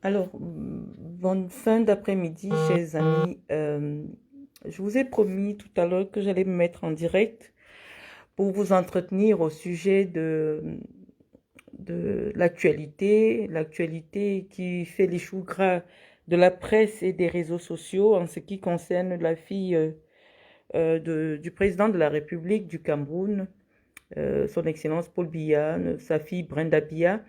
Alors, bonne fin d'après-midi, chers amis. Je vous ai promis tout à l'heure que j'allais me mettre en direct pour vous entretenir au sujet de l'actualité qui fait les choux gras de la presse et des réseaux sociaux en ce qui concerne la fille du président de la République du Cameroun, Son Excellence Paul Biya, sa fille Brenda Biya,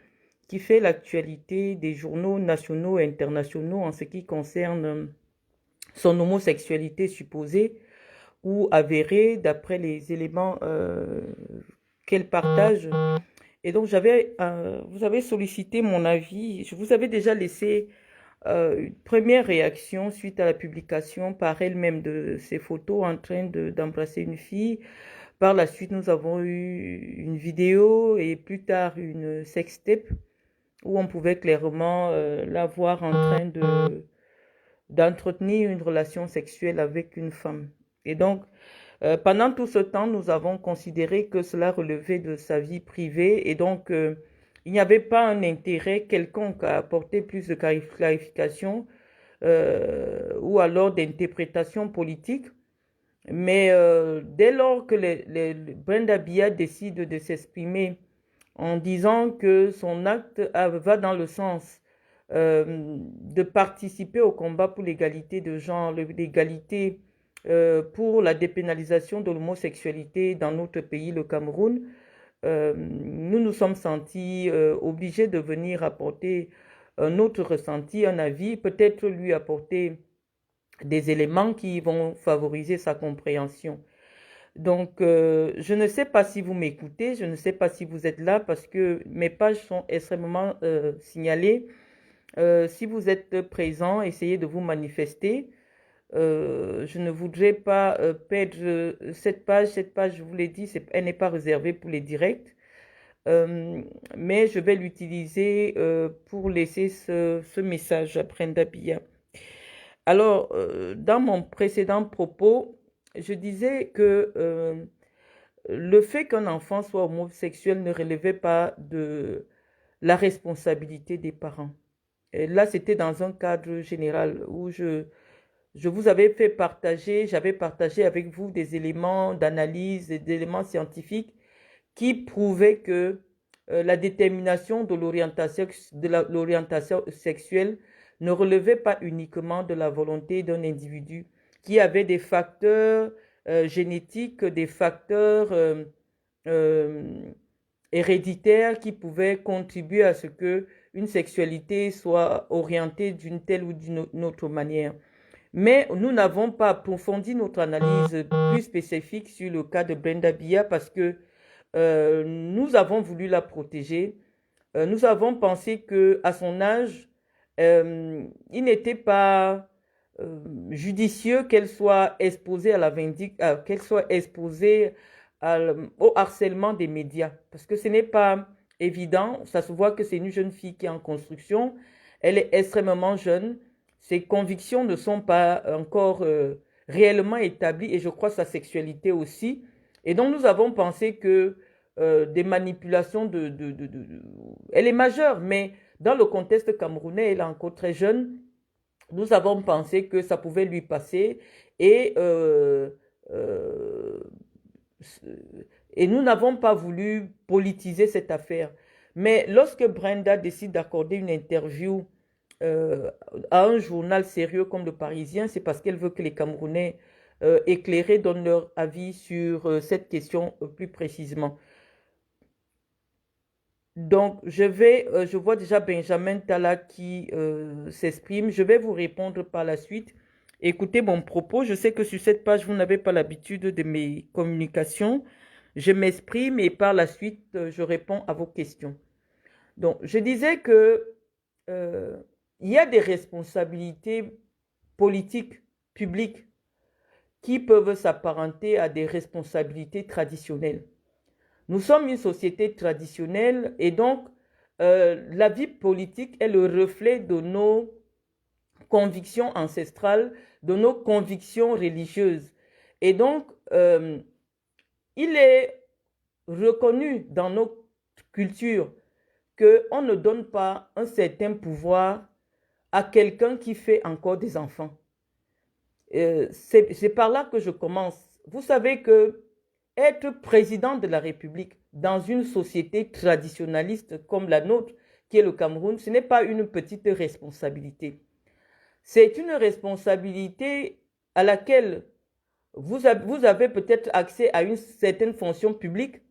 qui fait l'actualité des journaux nationaux et internationaux en ce qui concerne son homosexualité supposée ou avérée d'après les éléments qu'elle partage. Et donc, vous avez sollicité mon avis. Je vous avais déjà laissé une première réaction suite à la publication par elle-même de ses photos en train d'embrasser une fille. Par la suite, nous avons eu une vidéo et plus tard une sextape où on pouvait clairement la voir en train d'entretenir une relation sexuelle avec une femme. Et donc, pendant tout ce temps, nous avons considéré que cela relevait de sa vie privée et donc il n'y avait pas un intérêt quelconque à apporter plus de clarification ou alors d'interprétation politique. Mais dès lors que Brenda Biya décide de s'exprimer en disant que son acte va dans le sens de participer au combat pour l'égalité de genre, l'égalité pour la dépénalisation de l'homosexualité dans notre pays, le Cameroun, nous nous sommes sentis obligés de venir apporter un autre ressenti, un avis, peut-être lui apporter des éléments qui vont favoriser sa compréhension. Donc, je ne sais pas si vous m'écoutez, je ne sais pas si vous êtes là parce que mes pages sont extrêmement signalées. Si vous êtes présent, essayez de vous manifester. Je ne voudrais pas perdre cette page. Cette page, je vous l'ai dit, elle n'est pas réservée pour les directs. Euh, mais je vais l'utiliser pour laisser ce message à Brenda Biya. Alors, dans mon précédent propos, je disais que le fait qu'un enfant soit homosexuel ne relevait pas de la responsabilité des parents. Et là, c'était dans un cadre général où je vous avais fait partager, j'avais partagé avec vous des éléments d'analyse, des éléments scientifiques qui prouvaient que la détermination de l'orientation sexuelle ne relevait pas uniquement de la volonté d'un individu, qui avait des facteurs génétiques, des facteurs euh, héréditaires qui pouvaient contribuer à ce que une sexualité soit orientée d'une telle ou d'une autre manière. Mais nous n'avons pas approfondi notre analyse plus spécifique sur le cas de Brenda Biya parce que nous avons voulu la protéger. Nous avons pensé que à son âge, il n'était pas judicieux qu'elle soit exposée à qu'elle soit exposée au harcèlement des médias, parce que ce n'est pas évident. Ça se voit que c'est une jeune fille qui est en construction. Elle est extrêmement jeune. Ses convictions ne sont pas encore réellement établies et je crois sa sexualité aussi. Et donc nous avons pensé que des manipulations elle est majeure, mais dans le contexte camerounais, elle est encore très jeune. Nous avons pensé que ça pouvait lui passer et, euh, euh, et nous n'avons pas voulu politiser cette affaire. Mais lorsque Brenda décide d'accorder une interview euh, à un journal sérieux comme Le Parisien, c'est parce qu'elle veut que les Camerounais éclairés donnent leur avis sur cette question plus précisément. Donc, je vois déjà Benjamin Tala qui s'exprime. Je vais vous répondre par la suite. Écoutez mon propos. Je sais que sur cette page, vous n'avez pas l'habitude de mes communications. Je m'exprime et par la suite, je réponds à vos questions. Donc, je disais que euh, il y a des responsabilités politiques, publiques, qui peuvent s'apparenter à des responsabilités traditionnelles. Nous sommes une société traditionnelle et donc la vie politique est le reflet de nos convictions ancestrales, de nos convictions religieuses. Et donc, il est reconnu dans notre culture qu'on ne donne pas un certain pouvoir à quelqu'un qui fait encore des enfants. C'est par là que je commence. Vous savez que être président de la République dans une société traditionnaliste comme la nôtre, qui est le Cameroun, ce n'est pas une petite responsabilité. C'est une responsabilité à laquelle vous avez peut-être accès à une certaine fonction publique,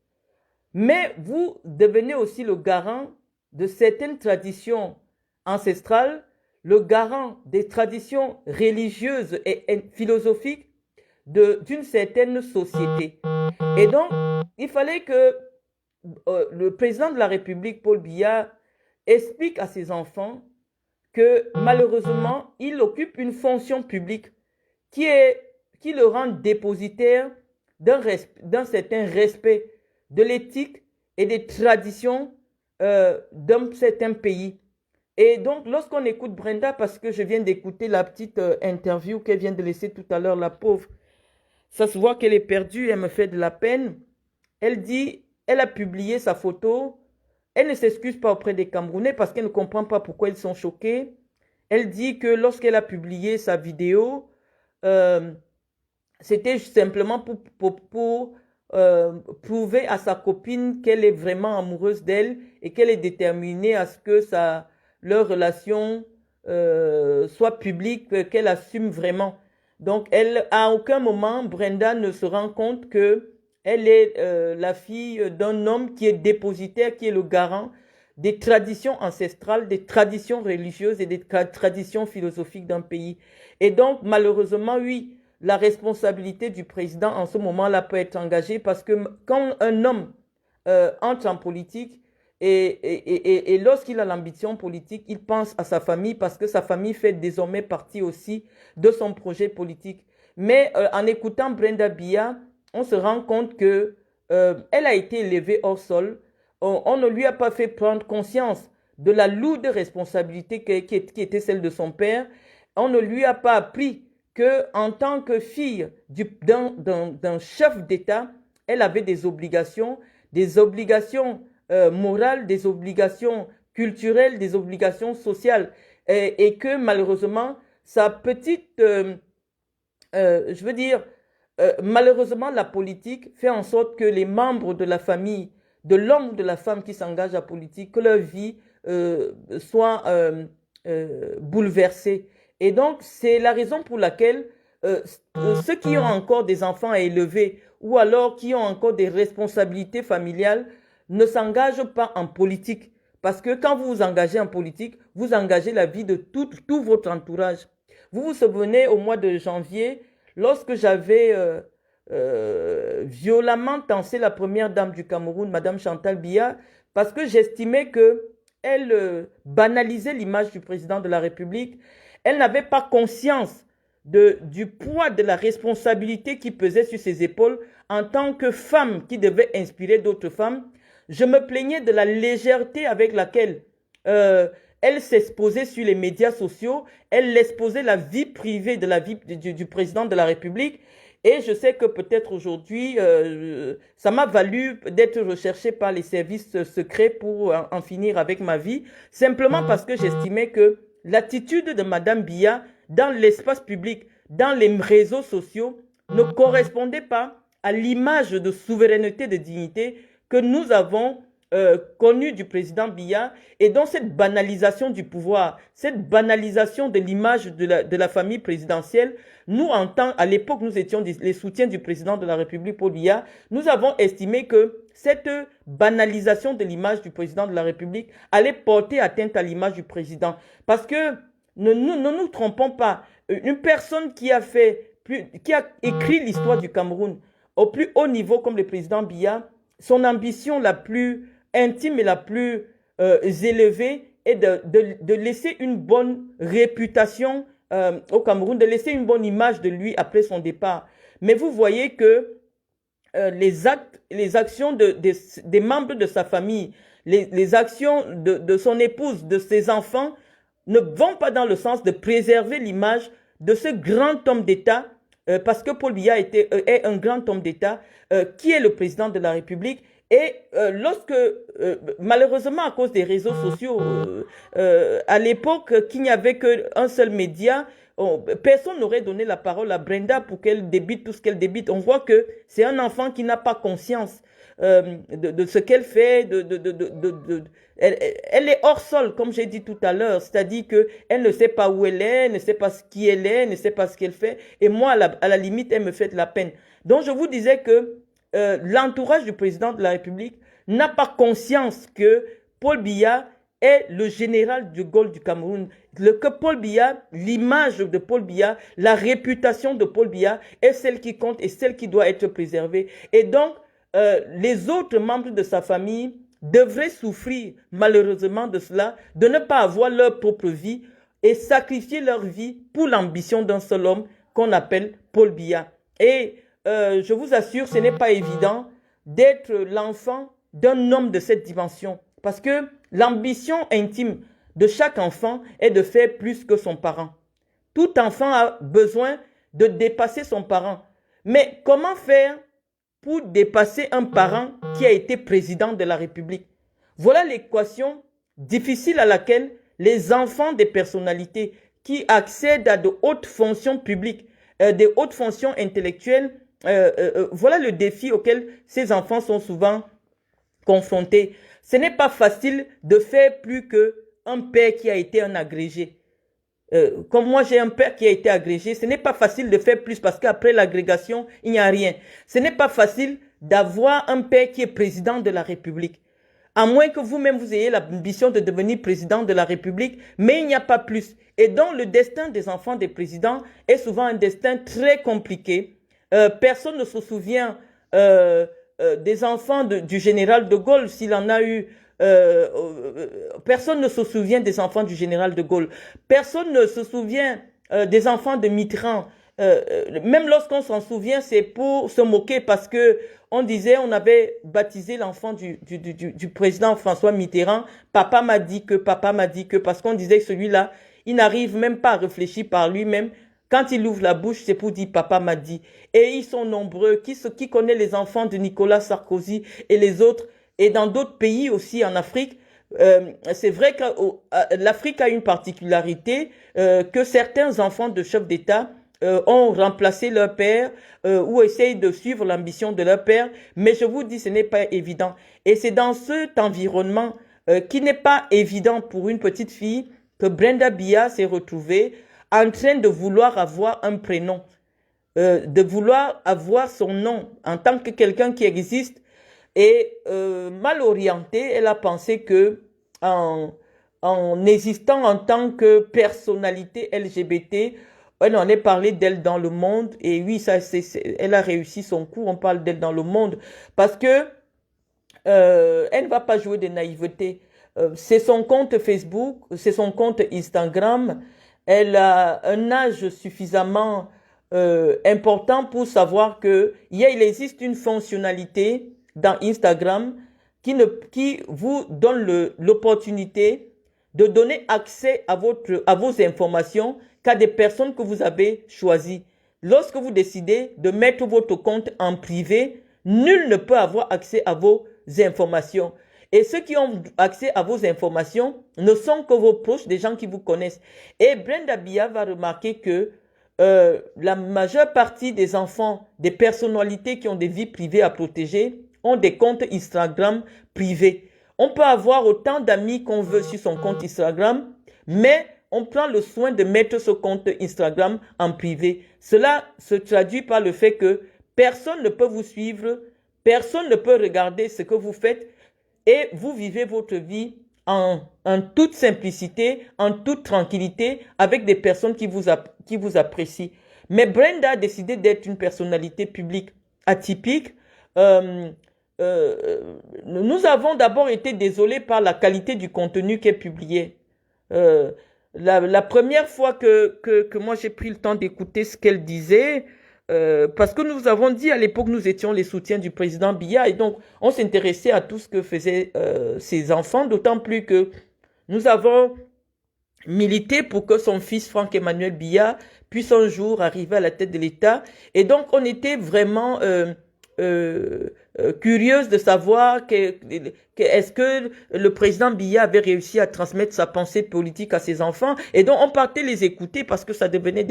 mais vous devenez aussi le garant de certaines traditions ancestrales, le garant des traditions religieuses et philosophiques d'une certaine société. Et donc, il fallait que le président de la République, Paul Biya, explique à ses enfants que malheureusement, il occupe une fonction publique qui le rend dépositaire d'un certain respect de l'éthique et des traditions d'un certain pays. Et donc, lorsqu'on écoute Brenda, parce que je viens d'écouter la petite interview qu'elle vient de laisser tout à l'heure, la pauvre, ça se voit qu'elle est perdue, elle me fait de la peine. Elle dit, elle a publié sa photo, elle ne s'excuse pas auprès des Camerounais parce qu'elle ne comprend pas pourquoi ils sont choqués. Elle dit que lorsqu'elle a publié sa vidéo, c'était simplement pour prouver à sa copine qu'elle est vraiment amoureuse d'elle et qu'elle est déterminée à ce que leur relation soit publique, qu'elle assume vraiment. Donc, à aucun moment, Brenda ne se rend compte que elle est la fille d'un homme qui est dépositaire, qui est le garant des traditions ancestrales, des traditions religieuses et des traditions philosophiques d'un pays. Et donc, malheureusement, oui, la responsabilité du président en ce moment-là peut être engagée parce que quand un homme entre en politique et lorsqu'il a l'ambition politique, il pense à sa famille parce que sa famille fait désormais partie aussi de son projet politique. Mais en écoutant Brenda Biya, on se rend compte que elle a été élevée hors sol. On ne lui a pas fait prendre conscience de la lourde responsabilité qui était celle de son père. On ne lui a pas appris que, en tant que fille d'un chef d'État, elle avait des obligations morales, des obligations culturelles, des obligations sociales, et que malheureusement, sa petite, je veux dire, malheureusement, la politique fait en sorte que les membres de la famille, de l'homme ou de la femme qui s'engagent à la politique, que leur vie soit bouleversée. Et donc, c'est la raison pour laquelle ceux qui ont encore des enfants à élever ou alors qui ont encore des responsabilités familiales ne s'engagent pas en politique. Parce que quand vous vous engagez en politique, vous engagez la vie de tout votre entourage. Vous vous souvenez, au mois de janvier, lorsque j'avais violemment tensé la première dame du Cameroun, Madame Chantal Biya, parce que j'estimais qu'elle banalisait l'image du président de la République. Elle n'avait pas conscience du poids de la responsabilité qui pesait sur ses épaules en tant que femme qui devait inspirer d'autres femmes. Je me plaignais de la légèreté avec laquelle elle s'exposait sur les médias sociaux, elle exposait la vie privée de la vie du président de la République. Et je sais que peut-être aujourd'hui, ça m'a valu d'être recherchée par les services secrets pour en finir avec ma vie, simplement parce que j'estimais que l'attitude de Madame Biya dans l'espace public, dans les réseaux sociaux, ne correspondait pas à l'image de souveraineté, de dignité que nous avons connue du président Biya, et dans cette banalisation du pouvoir, cette banalisation de l'image de la famille présidentielle, nous, à l'époque, nous étions les soutiens du président de la République, Paul Biya, nous avons estimé que cette banalisation de l'image du président de la République allait porter atteinte à l'image du président. Parce que ne nous trompons pas, une personne qui a écrit l'histoire du Cameroun au plus haut niveau comme le président Biya, son ambition la plus intime et la plus élevée est de laisser une bonne réputation au Cameroun, de laisser une bonne image de lui après son départ. Mais vous voyez que les actions des membres de sa famille, les actions de son épouse, de ses enfants, ne vont pas dans le sens de préserver l'image de ce grand homme d'État, parce que Paul Biya est un grand homme d'État, qui est le président de la République, Et malheureusement, à cause des réseaux sociaux, à l'époque, qu'il n'y avait qu'un seul média, personne n'aurait donné la parole à Brenda pour qu'elle débite tout ce qu'elle débite. On voit que c'est un enfant qui n'a pas conscience de ce qu'elle fait, elle est hors sol, comme j'ai dit tout à l'heure, c'est-à-dire qu'elle ne sait pas où elle est, ne sait pas qui elle est, ne sait pas ce qu'elle fait, et moi, à la limite, elle me fait de la peine. Donc, je vous disais que l'entourage du président de la République n'a pas conscience que Paul Biya est le général de Gaulle du Cameroun. Que Paul Biya, l'image de Paul Biya, la réputation de Paul Biya est celle qui compte et celle qui doit être préservée. Et donc, les autres membres de sa famille devraient souffrir malheureusement de cela, de ne pas avoir leur propre vie et sacrifier leur vie pour l'ambition d'un seul homme qu'on appelle Paul Biya. Et je vous assure, ce n'est pas évident d'être l'enfant d'un homme de cette dimension. Parce que l'ambition intime de chaque enfant est de faire plus que son parent. Tout enfant a besoin de dépasser son parent. Mais comment faire pour dépasser un parent qui a été président de la République? Voilà l'équation difficile à laquelle les enfants des personnalités qui accèdent à de hautes fonctions publiques, des hautes fonctions intellectuelles, voilà le défi auquel ces enfants sont souvent confrontés. Ce n'est pas facile de faire plus qu'un père qui a été un agrégé. Comme moi j'ai un père qui a été agrégé, ce n'est pas facile de faire plus parce qu'après l'agrégation, il n'y a rien. Ce n'est pas facile d'avoir un père qui est président de la République. À moins que vous-même vous ayez l'ambition de devenir président de la République, mais il n'y a pas plus. Et donc le destin des enfants des présidents est souvent un destin très compliqué. Personne ne se souvient des enfants du général de Gaulle, s'il en a eu. Personne ne se souvient des enfants du général de Gaulle. Personne ne se souvient des enfants de Mitterrand. Même lorsqu'on s'en souvient, c'est pour se moquer parce que on disait, on avait baptisé l'enfant du président François Mitterrand. Papa m'a dit que, parce qu'on disait que celui-là, il n'arrive même pas à réfléchir par lui-même. Quand il ouvre la bouche, c'est pour dire papa m'a dit. Et ils sont nombreux. Qui connaît les enfants de Nicolas Sarkozy et les autres? Et dans d'autres pays aussi en Afrique, c'est vrai que l'Afrique a une particularité que certains enfants de chefs d'État ont remplacé leur père ou essayent de suivre l'ambition de leur père. Mais je vous dis, ce n'est pas évident. Et c'est dans cet environnement qui n'est pas évident pour une petite fille que Brenda Biya s'est retrouvée en train de vouloir avoir un prénom, de vouloir avoir son nom en tant que quelqu'un qui existe. Et mal orientée, elle a pensé que en existant en tant que personnalité LGBT, elle en est parlé d'elle dans le monde. Et oui, elle a réussi son coup. On parle d'elle dans le monde parce que elle ne va pas jouer de naïveté. C'est son compte Facebook, c'est son compte Instagram. Elle a un âge suffisamment important pour savoir que il existe une fonctionnalité dans Instagram qui vous donne l'opportunité de donner accès à vos informations qu'à des personnes que vous avez choisies. Lorsque vous décidez de mettre votre compte en privé, nul ne peut avoir accès à vos informations. Et ceux qui ont accès à vos informations ne sont que vos proches, des gens qui vous connaissent. Et Brenda Biya va remarquer que la majeure partie des enfants, des personnalités qui ont des vies privées à protéger, ont des comptes Instagram privés. On peut avoir autant d'amis qu'on veut sur son compte Instagram, mais on prend le soin de mettre ce compte Instagram en privé. Cela se traduit par le fait que personne ne peut vous suivre, personne ne peut regarder ce que vous faites et vous vivez votre vie en toute simplicité, en toute tranquillité, avec des personnes qui vous apprécient. Mais Brenda a décidé d'être une personnalité publique atypique. Nous avons d'abord été désolés par la qualité du contenu qui est publié. La première fois que moi j'ai pris le temps d'écouter ce qu'elle disait, parce que nous avons dit à l'époque, nous étions les soutiens du président Biya et donc on s'intéressait à tout ce que faisaient ses enfants, d'autant plus que nous avons milité pour que son fils Franck-Emmanuel Biya puisse un jour arriver à la tête de l'État. Et donc on était vraiment curieuse de savoir est-ce que le président Biya avait réussi à transmettre sa pensée politique à ses enfants. Et donc, on partait les écouter parce que ça devenait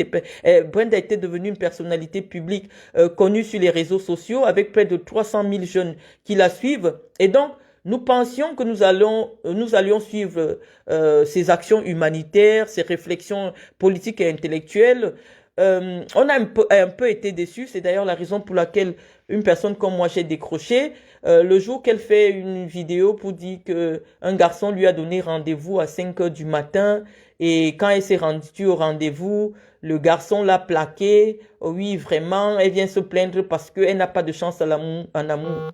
Brenda était devenue une personnalité publique connue sur les réseaux sociaux avec près de 300 000 jeunes qui la suivent. Et donc, nous pensions que nous allions suivre ses actions humanitaires, ses réflexions politiques et intellectuelles. On a un peu été déçus. C'est d'ailleurs la raison pour laquelle une personne comme moi, j'ai décroché. Le jour qu'elle fait une vidéo pour dire qu'un garçon lui a donné rendez-vous à 5 heures du matin et quand elle s'est rendue au rendez-vous, le garçon l'a plaqué. Oui, vraiment, elle vient se plaindre parce qu'elle n'a pas de chance en amour.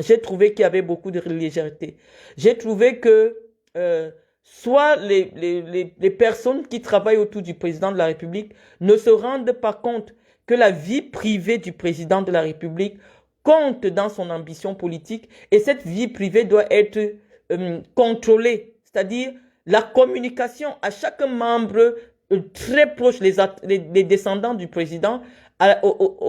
J'ai trouvé qu'il y avait beaucoup de légèreté. J'ai trouvé que soit les personnes qui travaillent autour du président de la République ne se rendent pas compte que la vie privée du président de la République compte dans son ambition politique et cette vie privée doit être contrôlée. C'est-à-dire la communication à chaque membre très proche, les descendants du président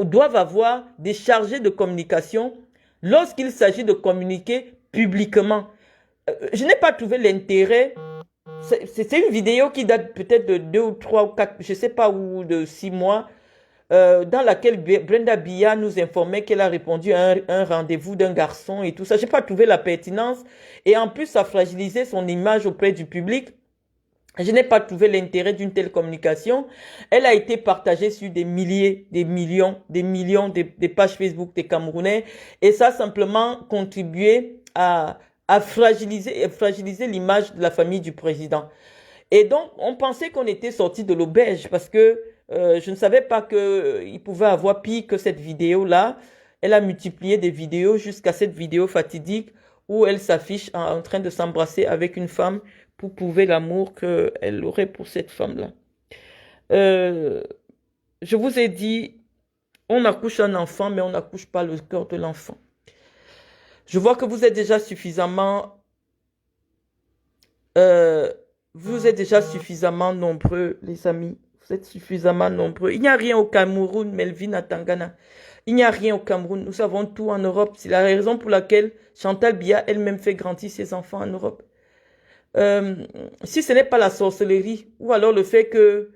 doivent avoir des chargés de communication lorsqu'il s'agit de communiquer publiquement. Je n'ai pas trouvé l'intérêt. C'est une vidéo qui date peut-être de 2 ou 3 ou 4, je ne sais pas, ou de 6 mois, dans laquelle Brenda Biya nous informait qu'elle a répondu à un rendez-vous d'un garçon et tout ça. Je n'ai pas trouvé la pertinence. Et en plus, ça fragilisait son image auprès du public. Je n'ai pas trouvé l'intérêt d'une telle communication. Elle a été partagée sur des milliers, des millions, des pages Facebook des Camerounais. Et ça a simplement contribué à fragiliser l'image de la famille du président. Et donc, on pensait qu'on était sorti de l'auberge parce que je ne savais pas qu'il pouvait avoir pire que cette vidéo-là. Elle a multiplié des vidéos jusqu'à cette vidéo fatidique où elle s'affiche en train de s'embrasser avec une femme pour prouver l'amour qu'elle aurait pour cette femme-là. Je vous ai dit, on accouche un enfant, mais on n'accouche pas le cœur de l'enfant. Je vois que vous êtes déjà suffisamment nombreux, les amis. Vous êtes suffisamment nombreux. Il n'y a rien au Cameroun, Melvin à Tangana. Il n'y a rien au Cameroun. Nous avons tout en Europe. C'est la raison pour laquelle Chantal Biya elle-même fait grandir ses enfants en Europe. Si ce n'est pas la sorcellerie, ou alors le fait que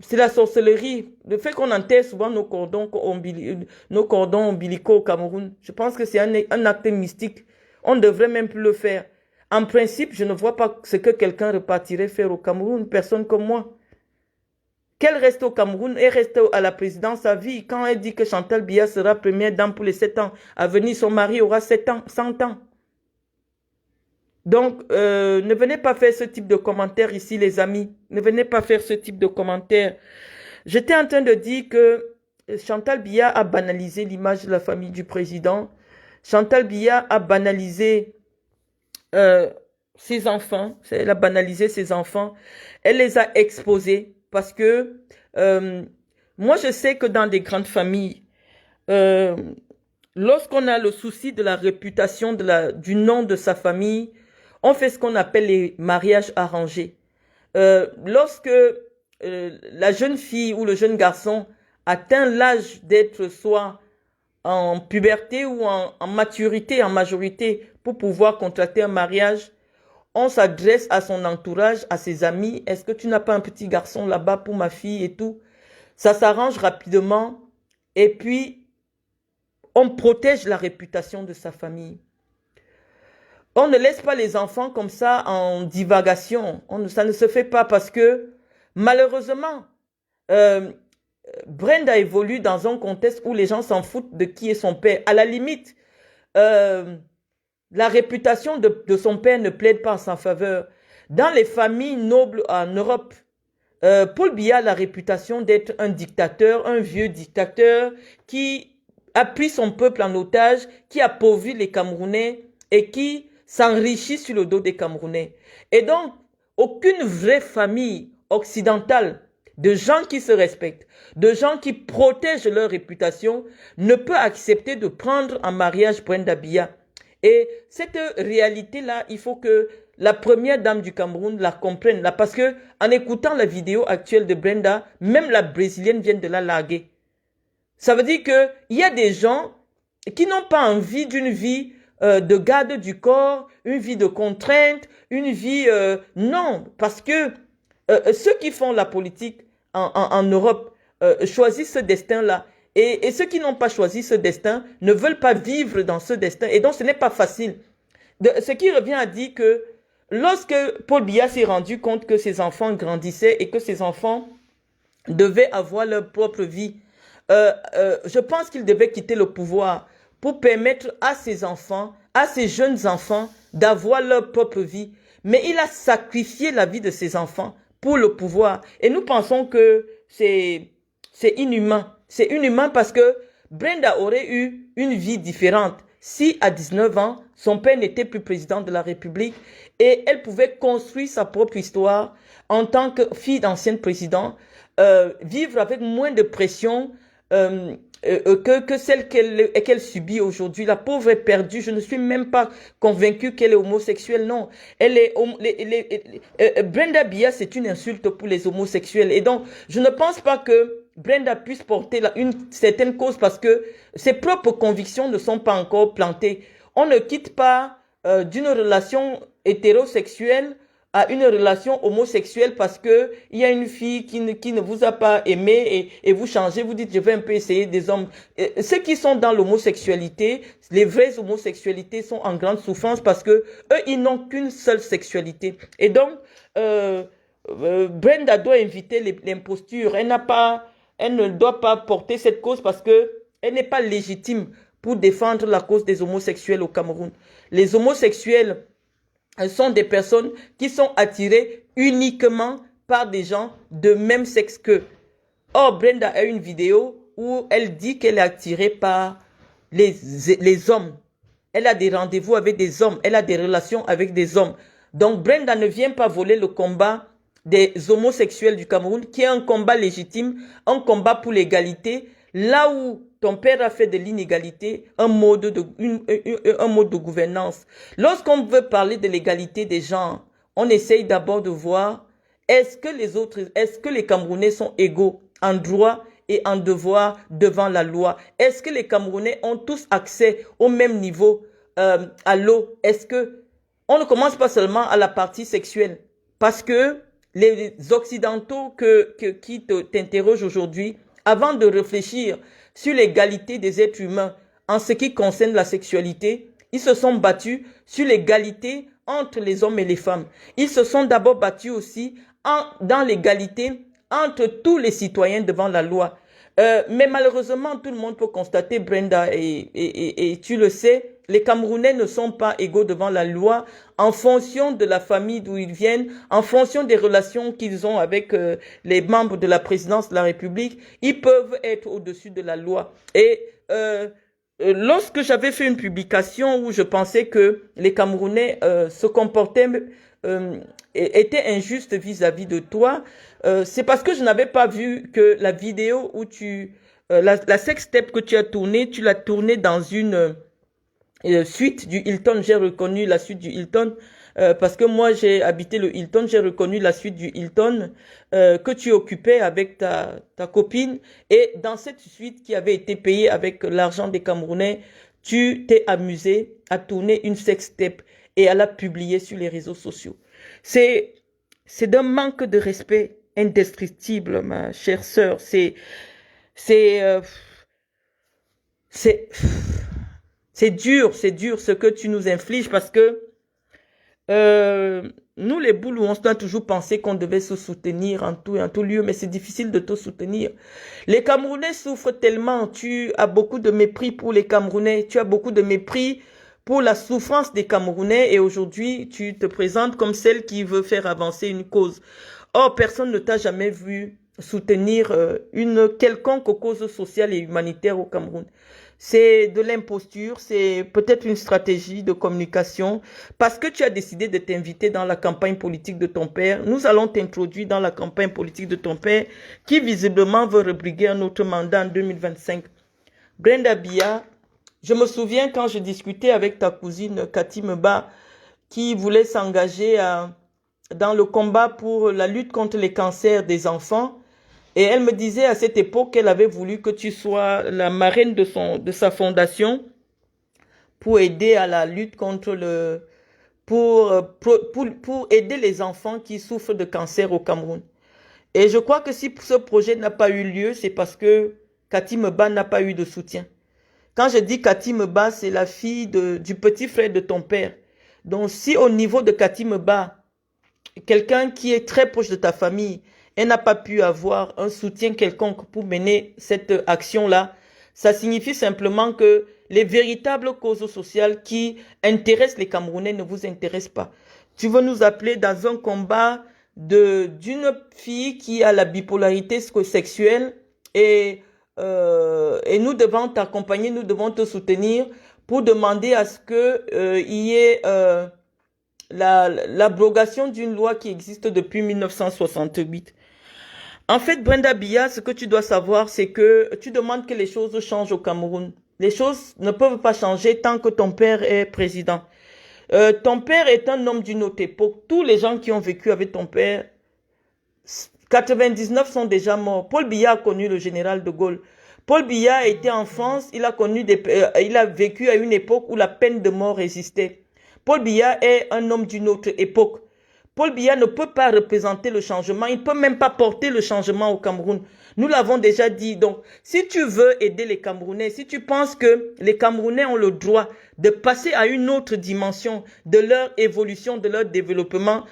c'est la sorcellerie, le fait qu'on enterre souvent nos cordons ombilicaux au Cameroun, je pense que c'est un acte mystique. On ne devrait même plus le faire. En principe, je ne vois pas ce que quelqu'un repartirait faire au Cameroun, personne comme moi. Qu'elle reste au Cameroun et reste à la présidence à vie. Quand elle dit que Chantal Biya sera première dame pour les 7 ans à venir, son mari aura 7 ans, 100 ans. Donc, ne venez pas faire ce type de commentaires ici, les amis. Ne venez pas faire ce type de commentaires. J'étais en train de dire que Chantal Biya a banalisé l'image de la famille du président. Chantal Biya a banalisé ses enfants. Elle a banalisé ses enfants. Elle les a exposés parce que moi, je sais que dans des grandes familles, lorsqu'on a le souci de la réputation du nom de sa famille, on fait ce qu'on appelle les mariages arrangés. Lorsque la jeune fille ou le jeune garçon atteint l'âge d'être soit en puberté ou en maturité, en majorité, pour pouvoir contracter un mariage, on s'adresse à son entourage, à ses amis. Est-ce que tu n'as pas un petit garçon là-bas pour ma fille et tout? Ça s'arrange rapidement et puis on protège la réputation de sa famille. On ne laisse pas les enfants comme ça en divagation. Ça ne se fait pas parce que malheureusement, Brenda évolue dans un contexte où les gens s'en foutent de qui est son père. À la limite, la réputation de son père ne plaide pas en sa faveur. Dans les familles nobles en Europe, Paul Biya a la réputation d'être un dictateur, un vieux dictateur qui a pris son peuple en otage, qui appauvrit les Camerounais et qui s'enrichit sur le dos des Camerounais. Et donc, aucune vraie famille occidentale de gens qui se respectent, de gens qui protègent leur réputation, ne peut accepter de prendre en mariage Brenda Biya. Et cette réalité-là, il faut que la première dame du Cameroun la comprenne. Là, parce que en écoutant la vidéo actuelle de Brenda, même la brésilienne vient de la larguer. Ça veut dire qu'il y a des gens qui n'ont pas envie d'une vie de garde du corps, une vie de contrainte, une vie... non, parce que ceux qui font la politique en Europe choisissent ce destin-là. Et ceux qui n'ont pas choisi ce destin ne veulent pas vivre dans ce destin. Et donc, ce n'est pas facile. Ce qui revient à dire que lorsque Paul Biya s'est rendu compte que ses enfants grandissaient et que ses enfants devaient avoir leur propre vie, je pense qu'il devait quitter le pouvoir pour permettre à ses enfants, à ses jeunes enfants, d'avoir leur propre vie. Mais il a sacrifié la vie de ses enfants pour le pouvoir. Et nous pensons que c'est inhumain. C'est inhumain parce que Brenda aurait eu une vie différente si à 19 ans, son père n'était plus président de la République et elle pouvait construire sa propre histoire en tant que fille d'ancien président, vivre avec moins de pression que celle qu'elle subit aujourd'hui. La pauvre est perdue. Je ne suis même pas convaincue qu'elle est homosexuelle. Non, elle est Brenda Biya, c'est une insulte pour les homosexuels. Et donc, je ne pense pas que Brenda puisse porter une certaine cause parce que ses propres convictions ne sont pas encore plantées. On ne quitte pas d'une relation hétérosexuelle à une relation homosexuelle parce que il y a une fille qui ne vous a pas aimé et vous changez, vous dites je vais un peu essayer des hommes. Ceux qui sont dans l'homosexualité, les vraies homosexualités sont en grande souffrance parce que eux ils n'ont qu'une seule sexualité. Et donc Brenda doit éviter l'imposture. Elle ne doit pas porter cette cause parce que elle n'est pas légitime pour défendre la cause des homosexuels au Cameroun. Les homosexuels sont des personnes qui sont attirées uniquement par des gens de même sexe qu'eux. Or, Brenda a une vidéo où elle dit qu'elle est attirée par les hommes. Elle a des rendez-vous avec des hommes. Elle a des relations avec des hommes. Donc, Brenda ne vient pas voler le combat des homosexuels du Cameroun, qui est un combat légitime, un combat pour l'égalité, là où ton père a fait de l'inégalité un mode de gouvernance. Lorsqu'on veut parler de l'égalité des genres, on essaye d'abord de voir est-ce que les Camerounais sont égaux en droit et en devoir devant la loi? Est-ce que les Camerounais ont tous accès au même niveau à l'eau? Est-ce que on ne commence pas seulement à la partie sexuelle? Parce que les Occidentaux qui t'interrogent aujourd'hui, avant de réfléchir sur l'égalité des êtres humains en ce qui concerne la sexualité, ils se sont battus sur l'égalité entre les hommes et les femmes. Ils se sont d'abord battus aussi dans l'égalité entre tous les citoyens devant la loi. Mais malheureusement, tout le monde peut constater, Brenda, et tu le sais, les Camerounais ne sont pas égaux devant la loi en fonction de la famille d'où ils viennent, en fonction des relations qu'ils ont avec les membres de la présidence de la République. Ils peuvent être au-dessus de la loi. Et lorsque j'avais fait une publication où je pensais que les Camerounais se comportaient, étaient injustes vis-à-vis de toi, c'est parce que je n'avais pas vu que la vidéo où la sextape que tu as tournée, tu l'as tournée dans une suite du Hilton. J'ai reconnu la suite du Hilton parce que moi j'ai habité le Hilton, j'ai reconnu la suite du Hilton que tu occupais avec ta copine, et dans cette suite qui avait été payée avec l'argent des Camerounais, tu t'es amusé à tourner une sextape et à la publier sur les réseaux sociaux. C'est d'un manque de respect indescriptible, ma chère sœur. C'est dur ce que tu nous infliges parce que nous les boules, on a toujours pensé qu'on devait se soutenir en tout et en tout lieu, mais c'est difficile de te soutenir. Les Camerounais souffrent tellement, tu as beaucoup de mépris pour les Camerounais, tu as beaucoup de mépris pour la souffrance des Camerounais, et aujourd'hui tu te présentes comme celle qui veut faire avancer une cause. Or, personne ne t'a jamais vu soutenir une quelconque cause sociale et humanitaire au Cameroun. C'est de l'imposture, c'est peut-être une stratégie de communication. Parce que tu as décidé de t'inviter dans la campagne politique de ton père, nous allons t'introduire dans la campagne politique de ton père qui visiblement veut rebriguer un autre mandat en 2025. Brenda Biya, je me souviens quand je discutais avec ta cousine Cathy Meba qui voulait s'engager dans le combat pour la lutte contre les cancers des enfants. Et elle me disait à cette époque qu'elle avait voulu que tu sois la marraine de sa fondation pour aider à la lutte contre pour aider les enfants qui souffrent de cancer au Cameroun. Et je crois que si ce projet n'a pas eu lieu, c'est parce que Cathy Meba n'a pas eu de soutien. Quand je dis Cathy Meba, c'est la fille du petit frère de ton père. Donc si au niveau de Cathy Meba, quelqu'un qui est très proche de ta famille, elle n'a pas pu avoir un soutien quelconque pour mener cette action-là, ça signifie simplement que les véritables causes sociales qui intéressent les Camerounais ne vous intéressent pas. Tu veux nous appeler dans un combat d'une fille qui a la bipolarité sexuelle et nous devons t'accompagner, nous devons te soutenir pour demander à ce que y ait l'abrogation d'une loi qui existe depuis 1968. En fait, Brenda Biya, ce que tu dois savoir, c'est que tu demandes que les choses changent au Cameroun. Les choses ne peuvent pas changer tant que ton père est président. Ton père est un homme d'une autre époque. Tous les gens qui ont vécu avec ton père, 99 sont déjà morts. Paul Biya a connu le général de Gaulle. Paul Biya était en France, il a vécu à une époque où la peine de mort existait. Paul Biya est un homme d'une autre époque. Paul Biya ne peut pas représenter le changement, il ne peut même pas porter le changement au Cameroun. Nous l'avons déjà dit. Donc, si tu veux aider les Camerounais, si tu penses que les Camerounais ont le droit de passer à une autre dimension de leur évolution, de leur développement,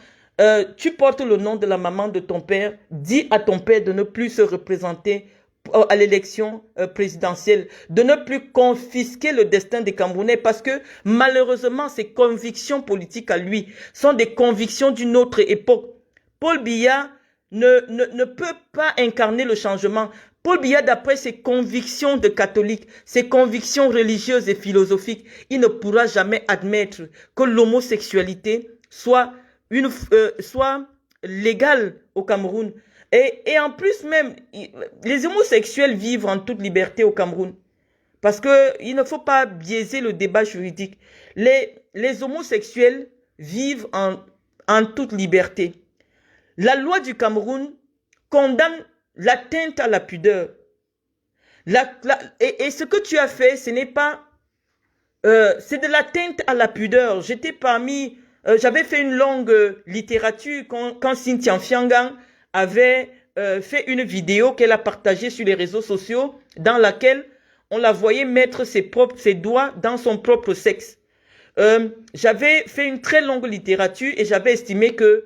tu portes le nom de la maman de ton père, dis à ton père de ne plus se représenter à l'élection présidentielle, de ne plus confisquer le destin des Camerounais parce que malheureusement ses convictions politiques à lui sont des convictions d'une autre époque. Paul Biya ne peut pas incarner le changement. Paul Biya, d'après ses convictions de catholique, ses convictions religieuses et philosophiques, il ne pourra jamais admettre que l'homosexualité soit légale au Cameroun. Et en plus même, les homosexuels vivent en toute liberté au Cameroun. Parce qu'il ne faut pas biaiser le débat juridique. Les homosexuels vivent en toute liberté. La loi du Cameroun condamne l'atteinte à la pudeur. Et ce que tu as fait, ce n'est pas... c'est de l'atteinte à la pudeur. J'avais fait une longue littérature quand Cynthia Fiangang avait fait une vidéo qu'elle a partagée sur les réseaux sociaux dans laquelle on la voyait mettre ses doigts dans son propre sexe. J'avais fait une très longue littérature et j'avais estimé que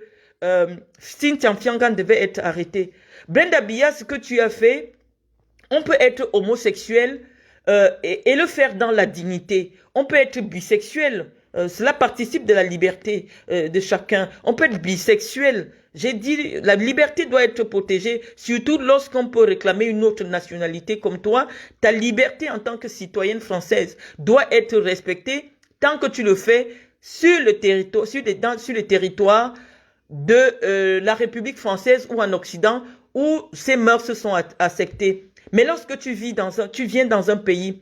Cynthia Fiangang devait être arrêtée. Brenda Biya, ce que tu as fait, on peut être homosexuel et le faire dans la dignité. On peut être bisexuel. Cela participe de la liberté de chacun. On peut être bisexuel. J'ai dit, la liberté doit être protégée, surtout lorsqu'on peut réclamer une autre nationalité comme toi. Ta liberté en tant que citoyenne française doit être respectée tant que tu le fais sur le territoire de la République française ou en Occident où ces mœurs sont acceptées. Mais lorsque tu viens dans un pays,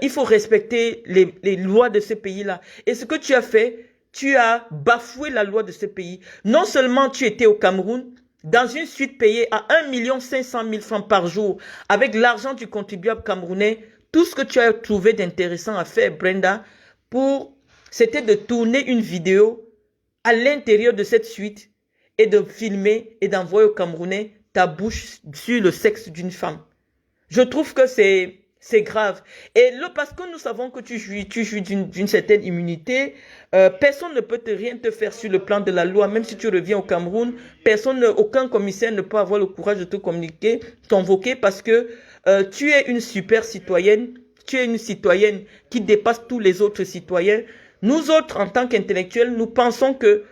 il faut respecter les lois de ce pays-là. Et ce que tu as fait, tu as bafoué la loi de ce pays. Non seulement tu étais au Cameroun, dans une suite payée à 1 500 000 francs par jour, avec l'argent du contribuable camerounais, tout ce que tu as trouvé d'intéressant à faire, Brenda, c'était de tourner une vidéo à l'intérieur de cette suite et de filmer et d'envoyer au Camerounais ta bouche sur le sexe d'une femme. Je trouve que c'est grave. Et parce que nous savons que tu jouis d'une certaine immunité, personne ne peut rien te faire sur le plan de la loi, même si tu reviens au Cameroun, aucun commissaire ne peut avoir le courage de te convoquer parce que tu es une super citoyenne, tu es une citoyenne qui dépasse tous les autres citoyens. Nous autres, en tant qu'intellectuels, nous pensons que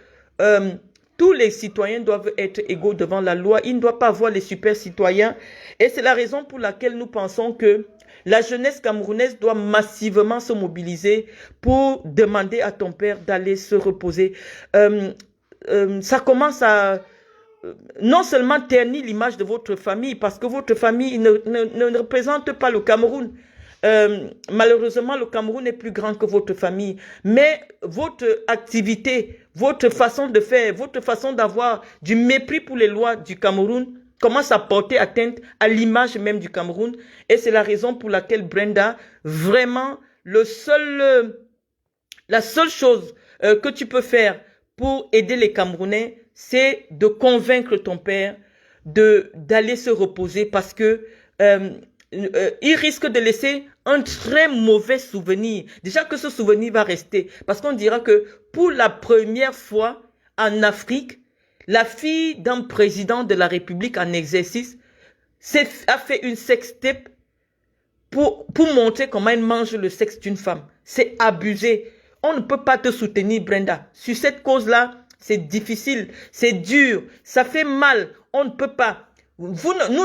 tous les citoyens doivent être égaux devant la loi. Il ne doit pas avoir les super citoyens. Et c'est la raison pour laquelle nous pensons que la jeunesse camerounaise doit massivement se mobiliser pour demander à ton père d'aller se reposer. Ça commence à non seulement ternir l'image de votre famille, parce que votre famille ne représente pas le Cameroun. Malheureusement, le Cameroun est plus grand que votre famille. Mais votre activité, votre façon de faire, votre façon d'avoir du mépris pour les lois du Cameroun commence à porter atteinte à l'image même du Cameroun. Et c'est la raison pour laquelle, Brenda, vraiment, la seule chose que tu peux faire pour aider les Camerounais, c'est de convaincre ton père d'aller se reposer parce que il risque de laisser un très mauvais souvenir. Déjà que ce souvenir va rester. Parce qu'on dira que pour la première fois en Afrique, la fille d'un président de la République en exercice a fait une sextape pour montrer comment elle mange le sexe d'une femme. C'est abusé. On ne peut pas te soutenir, Brenda. Sur cette cause-là, c'est difficile, c'est dur, ça fait mal. On ne peut pas. Nous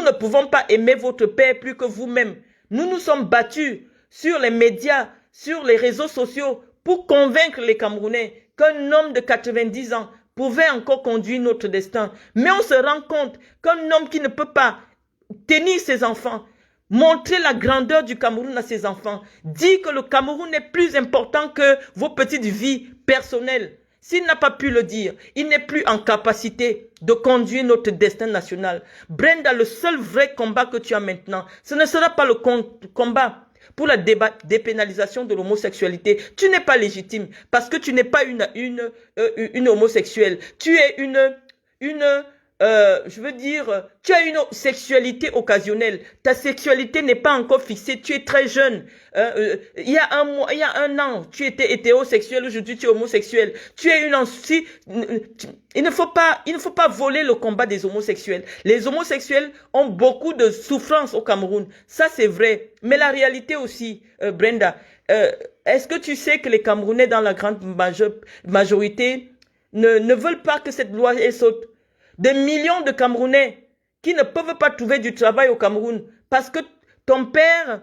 ne pouvons pas aimer votre père plus que vous-même. Nous nous sommes battus sur les médias, sur les réseaux sociaux pour convaincre les Camerounais qu'un homme de 90 ans pouvait encore conduire notre destin. Mais on se rend compte qu'un homme qui ne peut pas tenir ses enfants, montrer la grandeur du Cameroun à ses enfants, dire que le Cameroun est plus important que vos petites vies personnelles. S'il n'a pas pu le dire, il n'est plus en capacité de conduire notre destin national. Brenda, le seul vrai combat que tu as maintenant, ce ne sera pas le combat pour la dépénalisation de l'homosexualité. Tu n'es pas légitime parce que tu n'es pas une homosexuelle. Tu es je veux dire, tu as une sexualité occasionnelle. Ta sexualité n'est pas encore fixée. Tu es très jeune. Il y a un an, tu étais hétérosexuel. Aujourd'hui, tu es homosexuel. Tu es il ne faut pas voler le combat des homosexuels. Les homosexuels ont beaucoup de souffrance au Cameroun. Ça, c'est vrai. Mais la réalité aussi, Brenda, est-ce que tu sais que les Camerounais, dans la grande majorité, ne veulent pas que cette loi saute? Des millions de Camerounais qui ne peuvent pas trouver du travail au Cameroun parce que ton père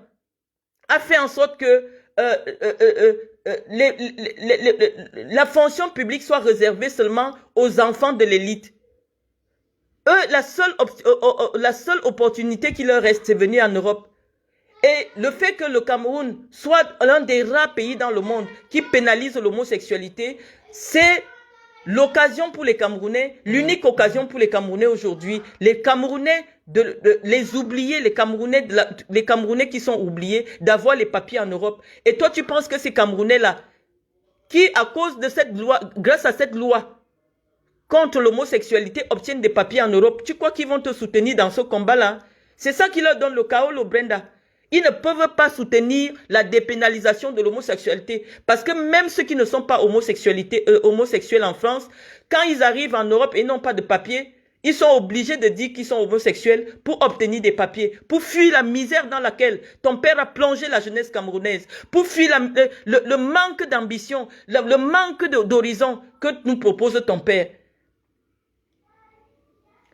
a fait en sorte que la fonction publique soit réservée seulement aux enfants de l'élite. Eux, la seule opportunité qui leur reste, c'est venir en Europe. Et le fait que le Cameroun soit l'un des rares pays dans le monde qui pénalise l'homosexualité, c'est l'occasion pour les Camerounais, l'unique occasion pour les Camerounais aujourd'hui, les Camerounais les oublier, les Camerounais qui sont oubliés, d'avoir les papiers en Europe. Et toi, tu penses que ces Camerounais-là, qui à cause de cette loi, grâce à cette loi contre l'homosexualité, obtiennent des papiers en Europe, tu crois qu'ils vont te soutenir dans ce combat-là? C'est ça qui leur donne le chaos, le Brenda. Ils ne peuvent pas soutenir la dépénalisation de l'homosexualité. Parce que même ceux qui ne sont pas homosexuels en France, quand ils arrivent en Europe et n'ont pas de papier, ils sont obligés de dire qu'ils sont homosexuels pour obtenir des papiers, pour fuir la misère dans laquelle ton père a plongé la jeunesse camerounaise, pour fuir le manque d'ambition, le manque d'horizon que nous propose ton père.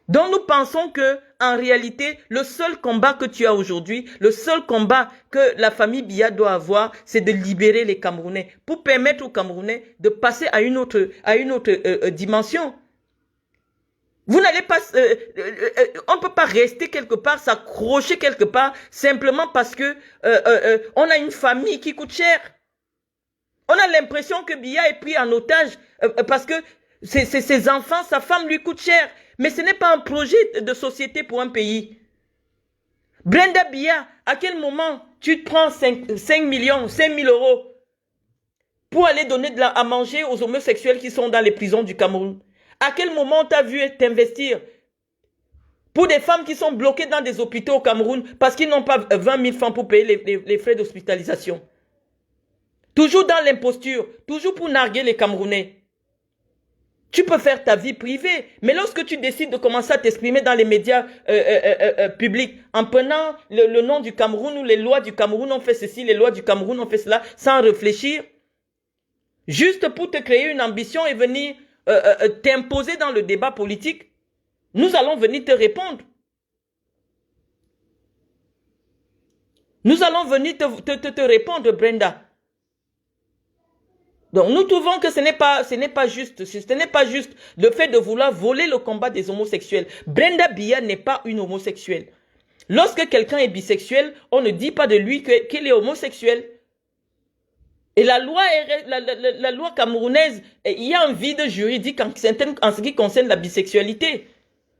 Donc nous pensons que, en réalité, le seul combat que tu as aujourd'hui, le seul combat que la famille Biya doit avoir, c'est de libérer les Camerounais pour permettre aux Camerounais de passer à une autre dimension. Vous n'allez pas, on ne peut pas rester quelque part, s'accrocher quelque part, simplement parce que on a une famille qui coûte cher. On a l'impression que Biya est pris en otage parce que ses enfants, sa femme lui coûte cher. Mais ce n'est pas un projet de société pour un pays. Brenda Biya, à quel moment tu te prends 5 millions, 5 000 euros pour aller donner à manger aux homosexuels qui sont dans les prisons du Cameroun? À quel moment tu as vu t'investir pour des femmes qui sont bloquées dans des hôpitaux au Cameroun parce qu'ils n'ont pas 20 000 francs pour payer les frais d'hospitalisation? Toujours dans l'imposture, toujours pour narguer les Camerounais. Tu peux faire ta vie privée, mais lorsque tu décides de commencer à t'exprimer dans les médias publics, en prenant le nom du Cameroun ou les lois du Cameroun ont fait ceci, les lois du Cameroun ont fait cela, sans réfléchir, juste pour te créer une ambition et venir t'imposer dans le débat politique, nous allons venir te répondre. Nous allons venir te répondre, Brenda. Donc nous trouvons que ce n'est pas juste le fait de vouloir voler le combat des homosexuels. Brenda Biya n'est pas une homosexuelle. Lorsque quelqu'un est bisexuel, on ne dit pas de lui qu'il est homosexuel. Et la loi camerounaise, il y a un vide juridique en ce qui concerne la bisexualité.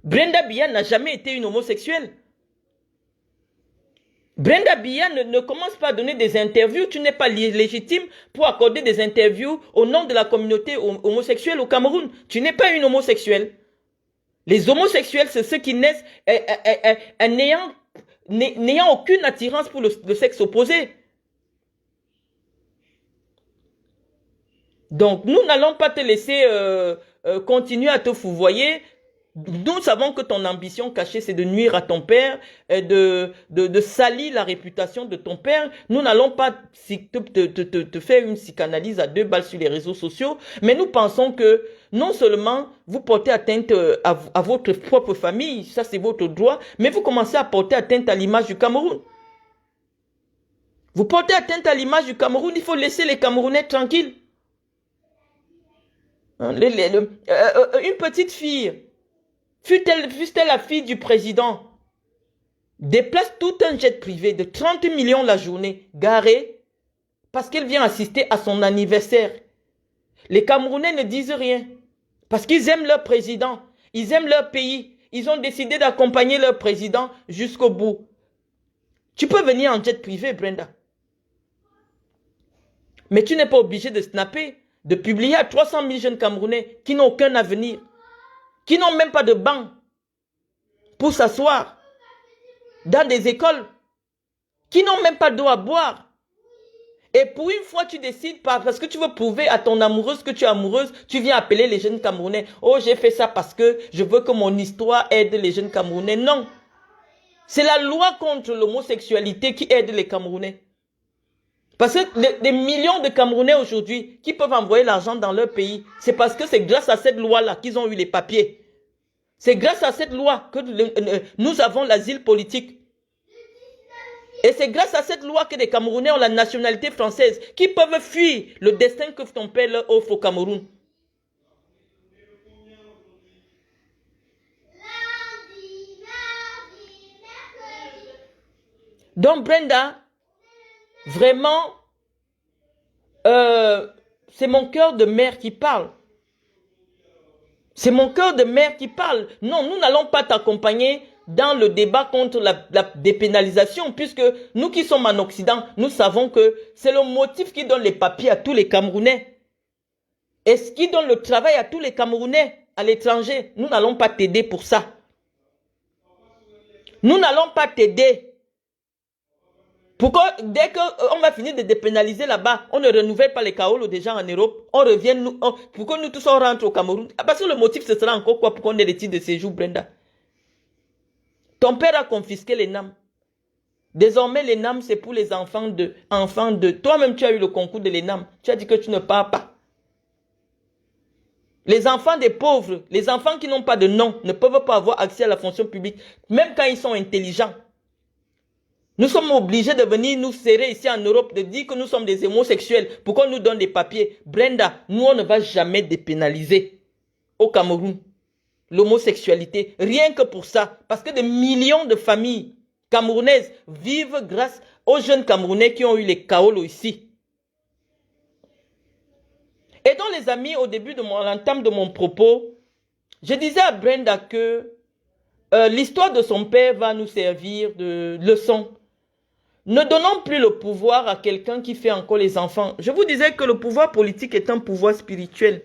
Brenda Biya n'a jamais été une homosexuelle. Brenda Biya ne commence pas à donner des interviews. Tu n'es pas légitime pour accorder des interviews au nom de la communauté homosexuelle au Cameroun. Tu n'es pas une homosexuelle. Les homosexuels, c'est ceux qui naissent n'ayant aucune attirance pour le sexe opposé. Donc, nous n'allons pas te laisser continuer à te fouvoyer. Nous savons que ton ambition cachée, c'est de nuire à ton père, de salir la réputation de ton père. Nous n'allons pas te faire une psychanalyse à 2 balles sur les réseaux sociaux, mais nous pensons que non seulement vous portez atteinte à votre propre famille, ça c'est votre droit, mais vous commencez à porter atteinte à l'image du Cameroun. Vous portez atteinte à l'image du Cameroun, il faut laisser les Camerounais tranquilles. Une petite fille, fût-elle la fille du président, déplace tout un jet privé de 30 millions la journée, garé, parce qu'elle vient assister à son anniversaire. Les Camerounais ne disent rien, parce qu'ils aiment leur président, ils aiment leur pays, ils ont décidé d'accompagner leur président jusqu'au bout. Tu peux venir en jet privé, Brenda. Mais tu n'es pas obligé de snapper, de publier à 300 000 jeunes Camerounais qui n'ont aucun avenir, qui n'ont même pas de banc pour s'asseoir dans des écoles, qui n'ont même pas d'eau à boire. Et pour une fois, tu décides, parce que tu veux prouver à ton amoureuse que tu es amoureuse, tu viens appeler les jeunes Camerounais. Oh, j'ai fait ça parce que je veux que mon histoire aide les jeunes Camerounais. Non. C'est la loi contre l'homosexualité qui aide les Camerounais. Parce que des millions de Camerounais aujourd'hui qui peuvent envoyer l'argent dans leur pays, c'est parce que c'est grâce à cette loi-là qu'ils ont eu les papiers. C'est grâce à cette loi que nous avons l'asile politique. Et c'est grâce à cette loi que les Camerounais ont la nationalité française, qui peuvent fuir le destin que ton père leur offre au Cameroun. Donc Brenda, vraiment, c'est mon cœur de mère qui parle. C'est mon cœur de mère qui parle. Non, nous n'allons pas t'accompagner dans le débat contre la dépénalisation, puisque nous qui sommes en Occident, nous savons que c'est le motif qui donne les papiers à tous les Camerounais. Et ce qui donne le travail à tous les Camerounais à l'étranger. Nous n'allons pas t'aider pour ça. Nous n'allons pas t'aider. Pourquoi, dès qu'on va finir de dépénaliser là-bas, on ne renouvelle pas les Kaolo déjà en Europe, on revient, pourquoi nous tous on rentre au Cameroun? Parce que le motif, ce sera encore quoi pour qu'on ait des titres de séjour, Brenda? Ton père a confisqué les NAM. Désormais, les NAM, c'est pour les enfants de... Toi-même, tu as eu le concours de l'ENAM. Tu as dit que tu ne pars pas. Les enfants des pauvres, les enfants qui n'ont pas de nom, ne peuvent pas avoir accès à la fonction publique, même quand ils sont intelligents. Nous sommes obligés de venir nous serrer ici en Europe, de dire que nous sommes des homosexuels pour qu'on nous donne des papiers. Brenda, nous on ne va jamais dépénaliser au Cameroun l'homosexualité. Rien que pour ça. Parce que des millions de familles camerounaises vivent grâce aux jeunes Camerounais qui ont eu les kaolos ici. Et donc les amis, au début de l'entame de mon propos, je disais à Brenda que l'histoire de son père va nous servir de leçon. Ne donnons plus le pouvoir à quelqu'un qui fait encore les enfants. Je vous disais que le pouvoir politique est un pouvoir spirituel.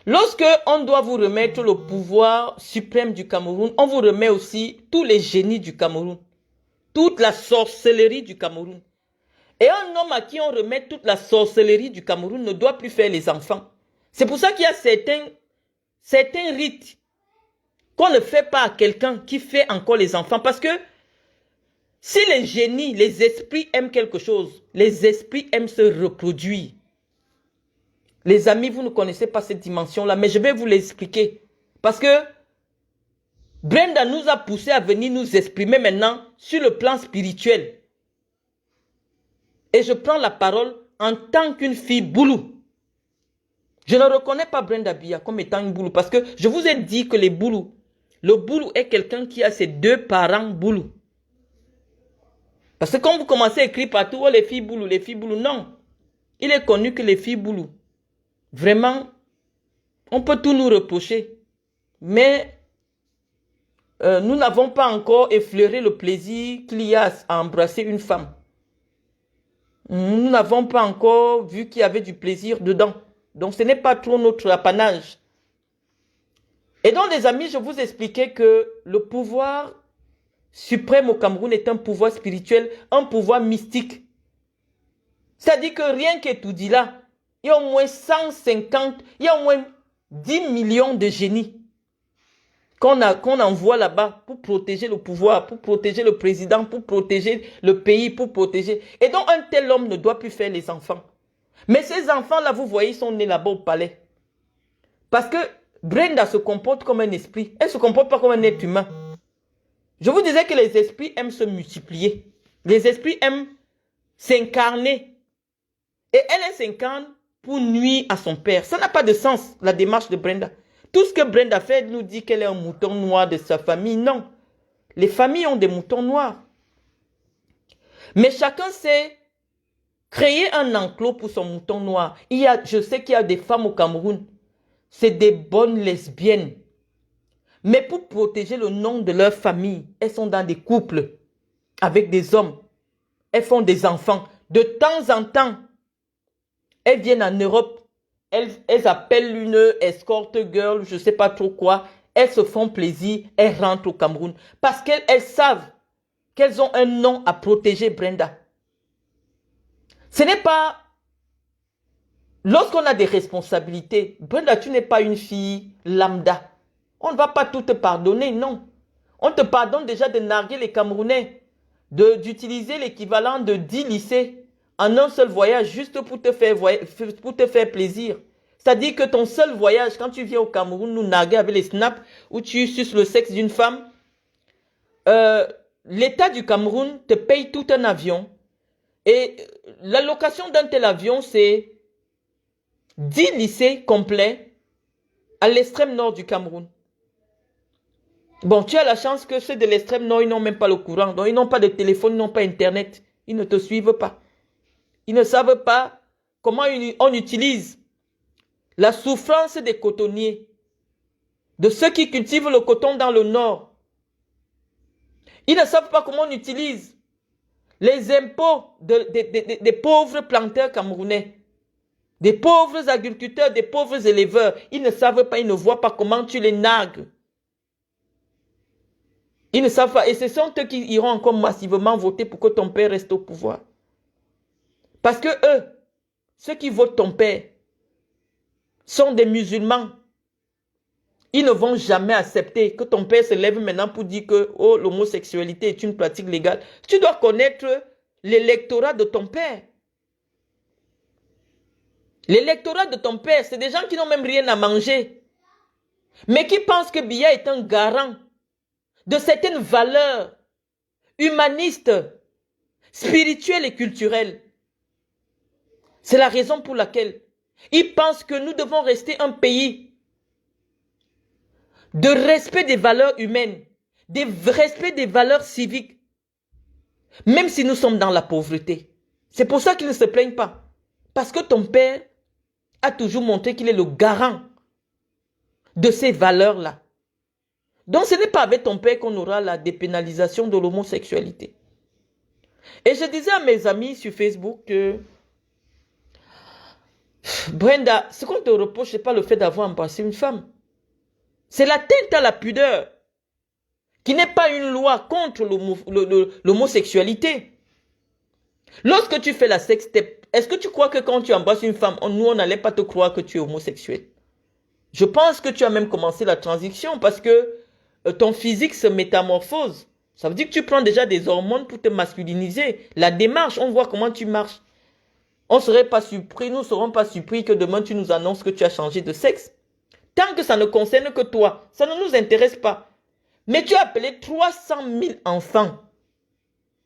Lorsque on doit vous remettre le pouvoir suprême du Cameroun, on vous remet aussi tous les génies du Cameroun, toute la sorcellerie du Cameroun. Et un homme à qui on remet toute la sorcellerie du Cameroun ne doit plus faire les enfants. C'est pour ça qu'il y a certains rites qu'on ne fait pas à quelqu'un qui fait encore les enfants. Parce que si les génies, les esprits aiment quelque chose, les esprits aiment se reproduire. Les amis, vous ne connaissez pas cette dimension-là, mais je vais vous l'expliquer. Parce que Brenda nous a poussé à venir nous exprimer maintenant sur le plan spirituel. Et je prends la parole en tant qu'une fille boulou. Je ne reconnais pas Brenda Biya comme étant une boulou parce que je vous ai dit que les boulous, le boulou est quelqu'un qui a ses 2 parents boulous. Parce que quand vous commencez à écrire partout, oh, les filles boulou, non. Il est connu que les filles boulou, vraiment, on peut tout nous reprocher. Mais nous n'avons pas encore effleuré le plaisir qu'il y a à embrasser une femme. Nous n'avons pas encore vu qu'il y avait du plaisir dedans. Donc ce n'est pas trop notre apanage. Et donc les amis, je vous expliquais que le pouvoir suprême au Cameroun est un pouvoir spirituel, un pouvoir mystique. C'est-à-dire que rien qu'Etoudi là, il y a au moins 150, il y a au moins 10 millions de génies qu'on envoie là-bas pour protéger le pouvoir, pour protéger le président, pour protéger le pays, pour protéger. Et donc un tel homme ne doit plus faire les enfants. Mais ces enfants-là, vous voyez, ils sont nés là-bas au palais. Parce que Brenda se comporte comme un esprit. Elle ne se comporte pas comme un être humain. Je vous disais que les esprits aiment se multiplier. Les esprits aiment s'incarner. Et elle s'incarne pour nuire à son père. Ça n'a pas de sens, la démarche de Brenda. Tout ce que Brenda fait, elle nous dit qu'elle est un mouton noir de sa famille. Non. Les familles ont des moutons noirs. Mais chacun sait créer un enclos pour son mouton noir. Je sais qu'il y a des femmes au Cameroun. C'est des bonnes lesbiennes. Mais pour protéger le nom de leur famille, elles sont dans des couples avec des hommes. Elles font des enfants. De temps en temps, elles viennent en Europe. Elles appellent une escort girl, je ne sais pas trop quoi. Elles se font plaisir, elles rentrent au Cameroun. Parce qu'elles savent qu'elles ont un nom à protéger, Brenda. Ce n'est pas... Lorsqu'on a des responsabilités, Brenda, tu n'es pas une fille lambda. On ne va pas tout te pardonner, non. On te pardonne déjà de narguer les Camerounais, d'utiliser l'équivalent de 10 lycées en un seul voyage juste pour te faire plaisir. C'est-à-dire que ton seul voyage, quand tu viens au Cameroun, nous narguer avec les snaps, où tu suces le sexe d'une femme, l'État du Cameroun te paye tout un avion. Et la location d'un tel avion, c'est 10 lycées complets à l'extrême nord du Cameroun. Bon, tu as la chance que ceux de l'extrême nord, ils n'ont même pas le courant. Donc, ils n'ont pas de téléphone, ils n'ont pas Internet. Ils ne te suivent pas. Ils ne savent pas comment on utilise la souffrance des cotonniers, de ceux qui cultivent le coton dans le nord. Ils ne savent pas comment on utilise les impôts des pauvres planteurs camerounais, des pauvres agriculteurs, des pauvres éleveurs. Ils ne savent pas, ils ne voient pas comment tu les nargues. Ils ne savent pas. Et ce sont eux qui iront encore massivement voter pour que ton père reste au pouvoir. Parce que eux, ceux qui votent ton père, sont des musulmans. Ils ne vont jamais accepter que ton père se lève maintenant pour dire que oh, l'homosexualité est une pratique légale. Tu dois connaître l'électorat de ton père. L'électorat de ton père, c'est des gens qui n'ont même rien à manger, mais qui pensent que Biya est un garant de certaines valeurs humanistes, spirituelles et culturelles. C'est la raison pour laquelle ils pensent que nous devons rester un pays de respect des valeurs humaines, de respect des valeurs civiques, même si nous sommes dans la pauvreté. C'est pour ça qu'ils ne se plaignent pas. Parce que ton père a toujours montré qu'il est le garant de ces valeurs-là. Donc ce n'est pas avec ton père qu'on aura la dépénalisation de l'homosexualité. Et je disais à mes amis sur Facebook que Brenda, ce qu'on te reproche, ce n'est pas le fait d'avoir embrassé une femme. C'est l'atteinte à la pudeur, qui n'est pas une loi contre l'homosexualité. Lorsque tu fais la sextape, est-ce que tu crois que quand tu embrasses une femme, nous, on n'allait pas te croire que tu es homosexuel? Je pense que tu as même commencé la transition parce que ton physique se métamorphose. Ça veut dire que tu prends déjà des hormones pour te masculiniser. La démarche, on voit comment tu marches. On ne serait pas surpris, nous ne serons pas surpris que demain tu nous annonces que tu as changé de sexe. Tant que ça ne concerne que toi, ça ne nous intéresse pas. Mais tu as appelé 300 000 enfants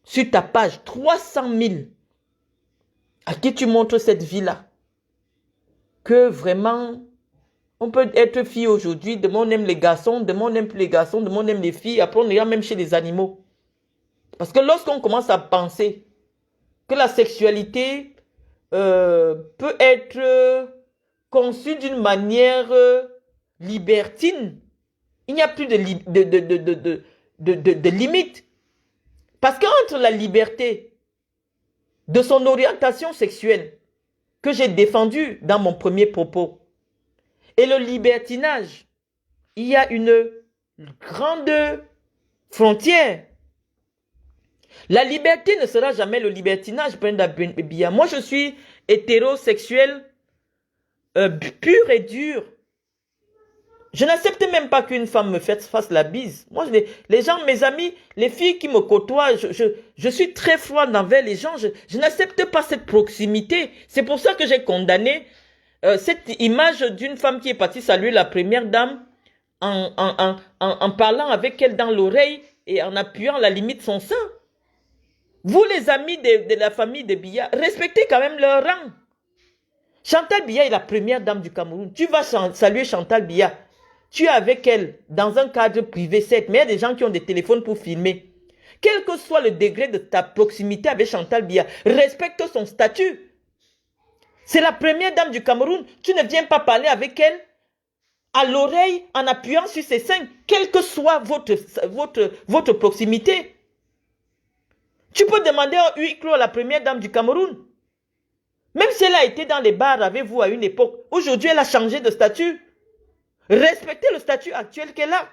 sur ta page, 300 000. À qui tu montres cette vie-là? Que vraiment, on peut être fille aujourd'hui, demain on aime les garçons, demain on n'aime plus les garçons, demain on aime les filles, après on ira même chez les animaux. Parce que lorsqu'on commence à penser que la sexualité peut être conçue d'une manière libertine, Il n'y a plus de limite. Parce qu'entre la liberté de son orientation sexuelle, que j'ai défendue dans mon premier propos, et le libertinage, il y a une grande frontière. La liberté ne sera jamais le libertinage, Brenda Bia. Moi, je suis hétérosexuel pur et dur. Je n'accepte même pas qu'une femme me fasse la bise. Moi, les gens, mes amis, les filles qui me côtoient, je suis très froide envers les gens. Je n'accepte pas cette proximité. C'est pour ça que j'ai condamné cette image d'une femme qui est partie saluer la première dame en parlant avec elle dans l'oreille et en appuyant à la limite son sein. Vous, les amis de la famille de Biya, respectez quand même leur rang. Chantal Biya est la première dame du Cameroun. Tu vas saluer Chantal Biya. Tu es avec elle dans un cadre privé, certes, mais il y a des gens qui ont des téléphones pour filmer. Quel que soit le degré de ta proximité avec Chantal Biya, respecte son statut. C'est la première dame du Cameroun. Tu ne viens pas parler avec elle à l'oreille en appuyant sur ses seins, quelle que soit votre proximité. Tu peux demander un huis clos à la première dame du Cameroun. Même si elle a été dans les bars avec vous à une époque, aujourd'hui elle a changé de statut. Respectez le statut actuel qu'elle a.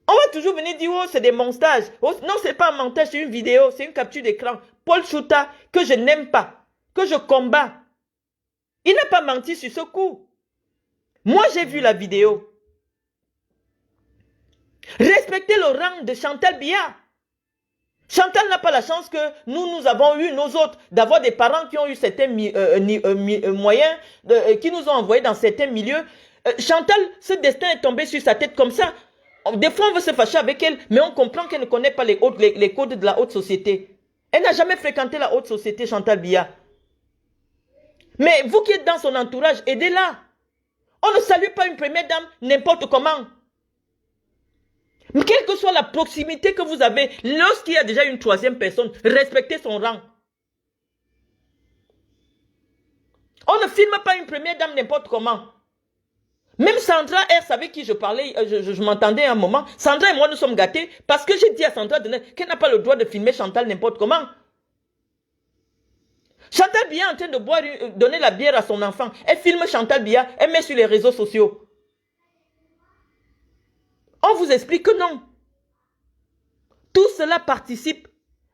On va toujours venir dire, oh, c'est des montages. Oh, non, c'est pas un montage, c'est une vidéo, c'est une capture d'écran. Paul Chouta, que je n'aime pas, que je combats. Il n'a pas menti sur ce coup. Moi, j'ai vu la vidéo. Respectez le rang de Chantal Biya. Chantal n'a pas la chance que nous avons eu, nous autres, d'avoir des parents qui ont eu certains moyens, qui nous ont envoyés dans certains milieux. Chantal, ce destin est tombé sur sa tête comme ça. Des fois, on veut se fâcher avec elle, mais on comprend qu'elle ne connaît pas les codes de la haute société. Elle n'a jamais fréquenté la haute société, Chantal Biya. Mais vous qui êtes dans son entourage, aidez-la. On ne salue pas une première dame n'importe comment. Mais quelle que soit la proximité que vous avez, lorsqu'il y a déjà une troisième personne, respectez son rang. On ne filme pas une première dame n'importe comment. Même Sandra R, avec qui je parlais, je m'entendais un moment. Sandra et moi, nous sommes gâtés parce que j'ai dit à Sandra qu'elle n'a pas le droit de filmer Chantal n'importe comment. Chantal Biya est en train de boire, donner la bière à son enfant. Elle filme Chantal Biya, elle met sur les réseaux sociaux. On vous explique que non. Tout cela participe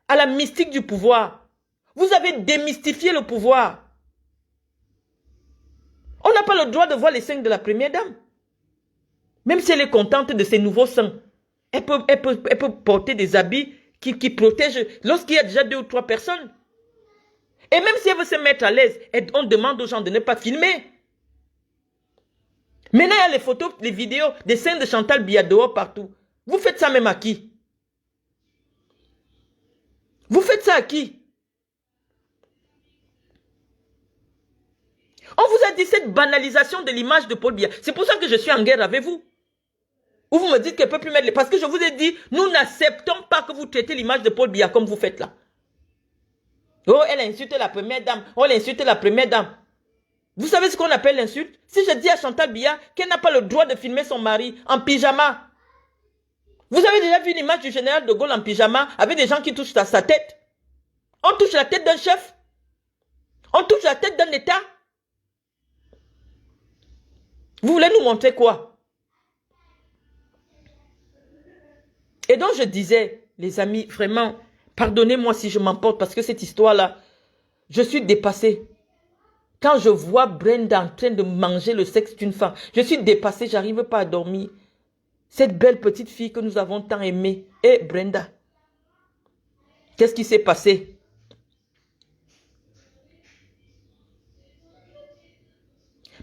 à la mystique du pouvoir. Vous avez démystifié le pouvoir. On n'a pas le droit de voir les seins de la première dame. Même si elle est contente de ses nouveaux seins, elle peut porter des habits qui protègent lorsqu'il y a déjà 2 ou 3 personnes. Et même si elle veut se mettre à l'aise, on demande aux gens de ne pas filmer. Maintenant, il y a les photos, les vidéos des seins de Chantal Biya dehors partout. Vous faites ça même à qui? Vous faites ça à qui? On vous a dit cette banalisation de l'image de Paul Biya. C'est pour ça que je suis en guerre avec vous. Ou vous me dites qu'elle ne peut plus mettre les... Parce que je vous ai dit, nous n'acceptons pas que vous traitez l'image de Paul Biya comme vous faites là. Oh, elle a insulté la première dame. Oh, elle a insulté la première dame. Vous savez ce qu'on appelle l'insulte? Si je dis à Chantal Biya qu'elle n'a pas le droit de filmer son mari en pyjama. Vous avez déjà vu l'image du général de Gaulle en pyjama avec des gens qui touchent à sa tête? On touche la tête d'un chef? On touche la tête d'un État? Vous voulez nous montrer quoi? Et donc je disais, les amis, vraiment, pardonnez-moi si je m'emporte parce que cette histoire-là, je suis dépassée. Quand je vois Brenda en train de manger le sexe d'une femme, je suis dépassée, j'arrive pas à dormir. Cette belle petite fille que nous avons tant aimée. Et Brenda, qu'est-ce qui s'est passé?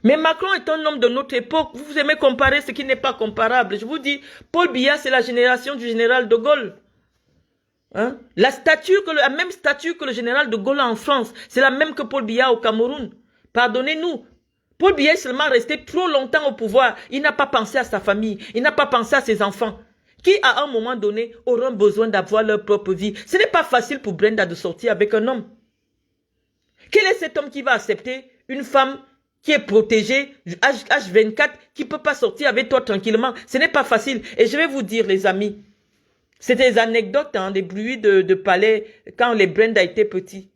Mais Macron est un homme de notre époque. Vous aimez comparer ce qui n'est pas comparable. Je vous dis, Paul Biya, c'est la génération du général de Gaulle. Hein? La même statue que le général de Gaulle en France, c'est la même que Paul Biya au Cameroun. Pardonnez-nous. Paul Biya est seulement resté trop longtemps au pouvoir. Il n'a pas pensé à sa famille. Il n'a pas pensé à ses enfants. Qui, à un moment donné, auront besoin d'avoir leur propre vie. Ce n'est pas facile pour Brenda de sortir avec un homme. Quel est cet homme qui va accepter une femme qui est protégé, H24, qui ne peut pas sortir avec toi tranquillement. Ce n'est pas facile. Et je vais vous dire, les amis, c'est des anecdotes, hein, des bruits de palais quand les Brenda étaient petits.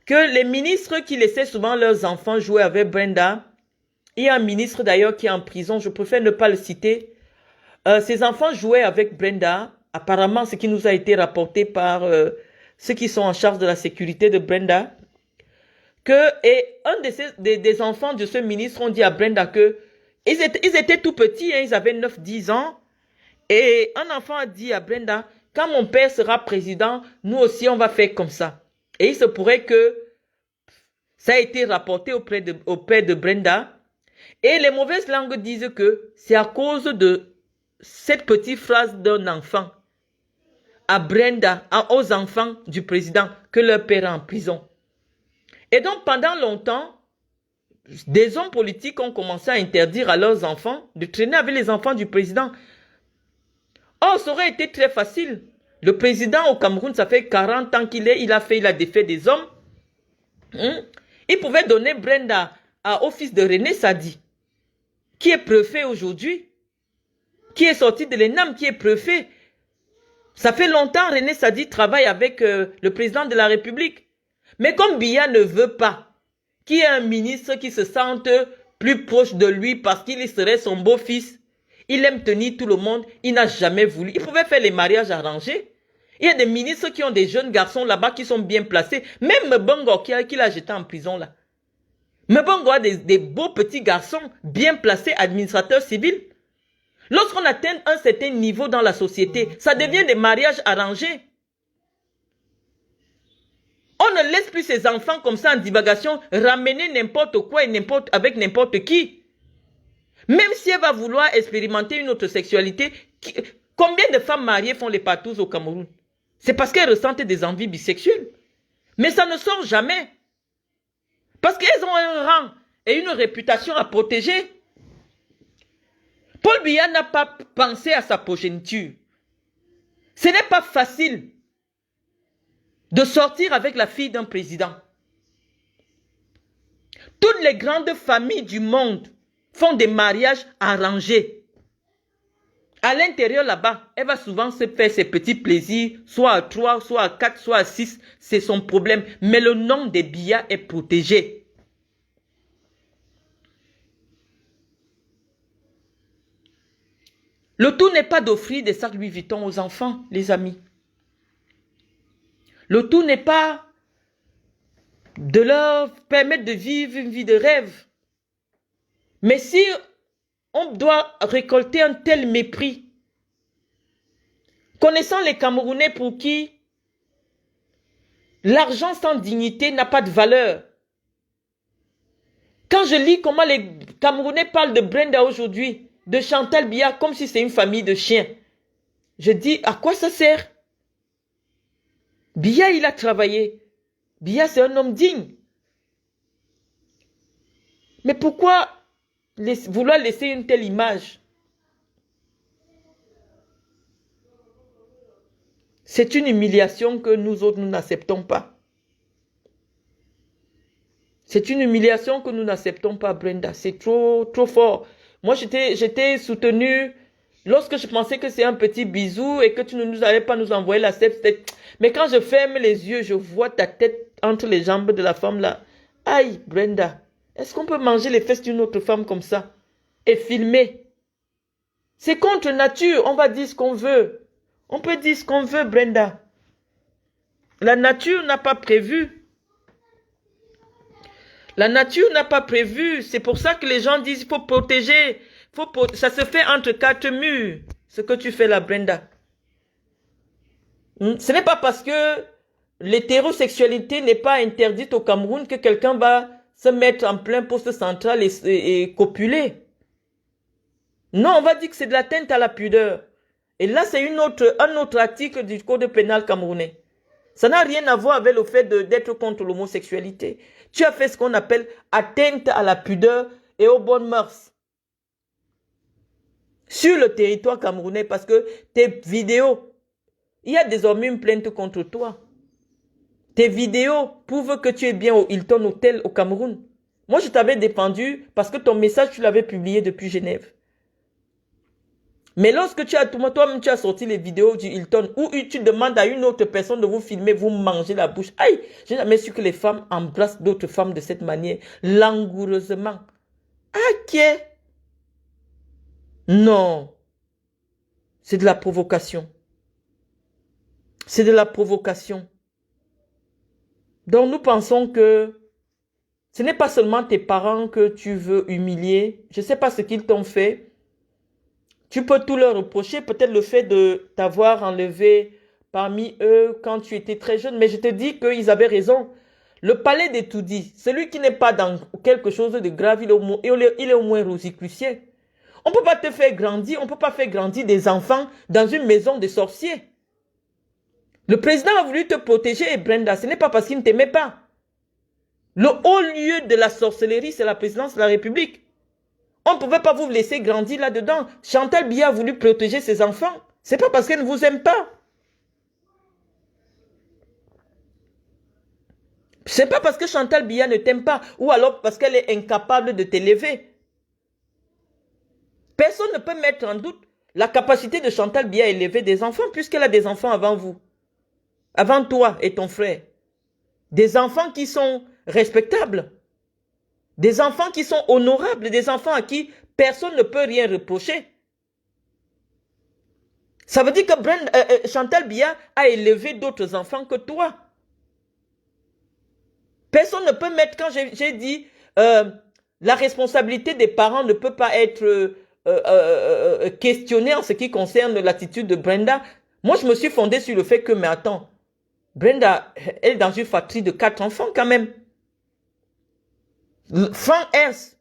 Que les ministres qui laissaient souvent leurs enfants jouer avec Brenda, il y a un ministre d'ailleurs qui est en prison, je préfère ne pas le citer. Ses enfants jouaient avec Brenda, apparemment ce qui nous a été rapporté par ceux qui sont en charge de la sécurité de Brenda. Et un des enfants de ce ministre ont dit à Brenda que ils étaient tout petits, hein, ils avaient 9-10 ans. Et un enfant a dit à Brenda, quand mon père sera président, nous aussi on va faire comme ça. Et il se pourrait que ça a été rapporté au père de Brenda. Et les mauvaises langues disent que c'est à cause de cette petite phrase d'un enfant à Brenda, aux enfants du président, que leur père est en prison. Et donc pendant longtemps, des hommes politiques ont commencé à interdire à leurs enfants de traîner avec les enfants du président. Oh, ça aurait été très facile. Le président au Cameroun, ça fait 40 ans qu'il est, il a défait des hommes. Il pouvait donner Brenda au fils de René Sadi, qui est préfet aujourd'hui, qui est sorti de l'ENAM, qui est préfet. Ça fait longtemps René Sadi travaille avec le président de la République. Mais comme Biya ne veut pas qu'il y ait un ministre qui se sente plus proche de lui parce qu'il serait son beau-fils, il aime tenir tout le monde, il n'a jamais voulu. Il pouvait faire les mariages arrangés. Il y a des ministres qui ont des jeunes garçons là-bas qui sont bien placés. Même Mbongo qui l'a jeté en prison là. Mbongo a des beaux petits garçons bien placés, administrateurs civils. Lorsqu'on atteint un certain niveau dans la société, ça devient des mariages arrangés. On ne laisse plus ses enfants comme ça en divagation ramener n'importe quoi et avec n'importe qui. Même si elle va vouloir expérimenter une autre sexualité, combien de femmes mariées font les patous au Cameroun? C'est parce qu'elles ressentent des envies bisexuelles. Mais ça ne sort jamais. Parce qu'elles ont un rang et une réputation à protéger. Paul Biya n'a pas pensé à sa progéniture. Ce n'est pas facile de sortir avec la fille d'un président. Toutes les grandes familles du monde font des mariages arrangés. À l'intérieur là-bas, elle va souvent se faire ses petits plaisirs, soit à 3, soit à 4, soit à 6, c'est son problème. Mais le nom des Biya est protégé. Le tout n'est pas d'offrir des sacs Louis Vuitton aux enfants, les amis. Le tout n'est pas de leur permettre de vivre une vie de rêve. Mais si on doit récolter un tel mépris, connaissant les Camerounais pour qui l'argent sans dignité n'a pas de valeur. Quand je lis comment les Camerounais parlent de Brenda aujourd'hui, de Chantal Biya, comme si c'est une famille de chiens, je dis, à quoi ça sert? Biya, il a travaillé. Biya, c'est un homme digne. Mais pourquoi vouloir laisser une telle image? C'est une humiliation que nous autres, nous n'acceptons pas. C'est une humiliation que nous n'acceptons pas, Brenda. C'est trop fort. Moi, j'étais soutenue lorsque je pensais que c'est un petit bisou et que tu ne nous allais pas nous envoyer la sextape. Mais quand je ferme les yeux, je vois ta tête entre les jambes de la femme là. Aïe, Brenda, est-ce qu'on peut manger les fesses d'une autre femme comme ça et filmer? C'est contre nature, on va dire ce qu'on veut. On peut dire ce qu'on veut, Brenda. La nature n'a pas prévu. La nature n'a pas prévu. C'est pour ça que les gens disent qu'il faut protéger. Ça se fait entre quatre murs, ce que tu fais là, Brenda. Ce n'est pas parce que l'hétérosexualité n'est pas interdite au Cameroun que quelqu'un va se mettre en plein poste central et copuler. Non, on va dire que c'est de l'atteinte à la pudeur. Et là, c'est un autre article du Code pénal camerounais. Ça n'a rien à voir avec le fait d'être contre l'homosexualité. Tu as fait ce qu'on appelle atteinte à la pudeur et aux bonnes mœurs. Sur le territoire camerounais, parce que tes vidéos, il y a désormais une plainte contre toi. Tes vidéos prouvent que tu es bien au Hilton Hotel au Cameroun. Moi, je t'avais défendu parce que ton message, tu l'avais publié depuis Genève. Mais lorsque toi-même, tu as sorti les vidéos du Hilton où tu demandes à une autre personne de vous filmer, vous mangez la bouche. Aïe, j'ai jamais su que les femmes embrassent d'autres femmes de cette manière, langoureusement. Ok. Non. C'est de la provocation. C'est de la provocation. Donc nous pensons que ce n'est pas seulement tes parents que tu veux humilier. Je ne sais pas ce qu'ils t'ont fait. Tu peux tout leur reprocher, peut-être le fait de t'avoir enlevé parmi eux quand tu étais très jeune. Mais je te dis qu'ils avaient raison. Le palais des tout-dits, celui qui n'est pas dans quelque chose de grave, il est au moins rosicrucien. On ne peut pas te faire grandir, on ne peut pas faire grandir des enfants dans une maison de sorciers. Le président a voulu te protéger, Brenda. Ce n'est pas parce qu'il ne t'aimait pas. Le haut lieu de la sorcellerie, c'est la présidence de la République. On ne pouvait pas vous laisser grandir là-dedans. Chantal Biya a voulu protéger ses enfants. Ce n'est pas parce qu'elle ne vous aime pas. Ce n'est pas parce que Chantal Biya ne t'aime pas ou alors parce qu'elle est incapable de t'élever. Personne ne peut mettre en doute la capacité de Chantal Biya à élever des enfants puisqu'elle a des enfants avant vous. Avant toi et ton frère. Des enfants qui sont respectables. Des enfants qui sont honorables. Des enfants à qui personne ne peut rien reprocher. Ça veut dire que Chantal Biya a élevé d'autres enfants que toi. Personne ne peut mettre, quand j'ai dit, la responsabilité des parents ne peut pas être questionnée en ce qui concerne l'attitude de Brenda. Moi, je me suis fondée sur le fait que, mais attends, Brenda, elle est dans une fratrie de 4 enfants quand même. Frank Ernst,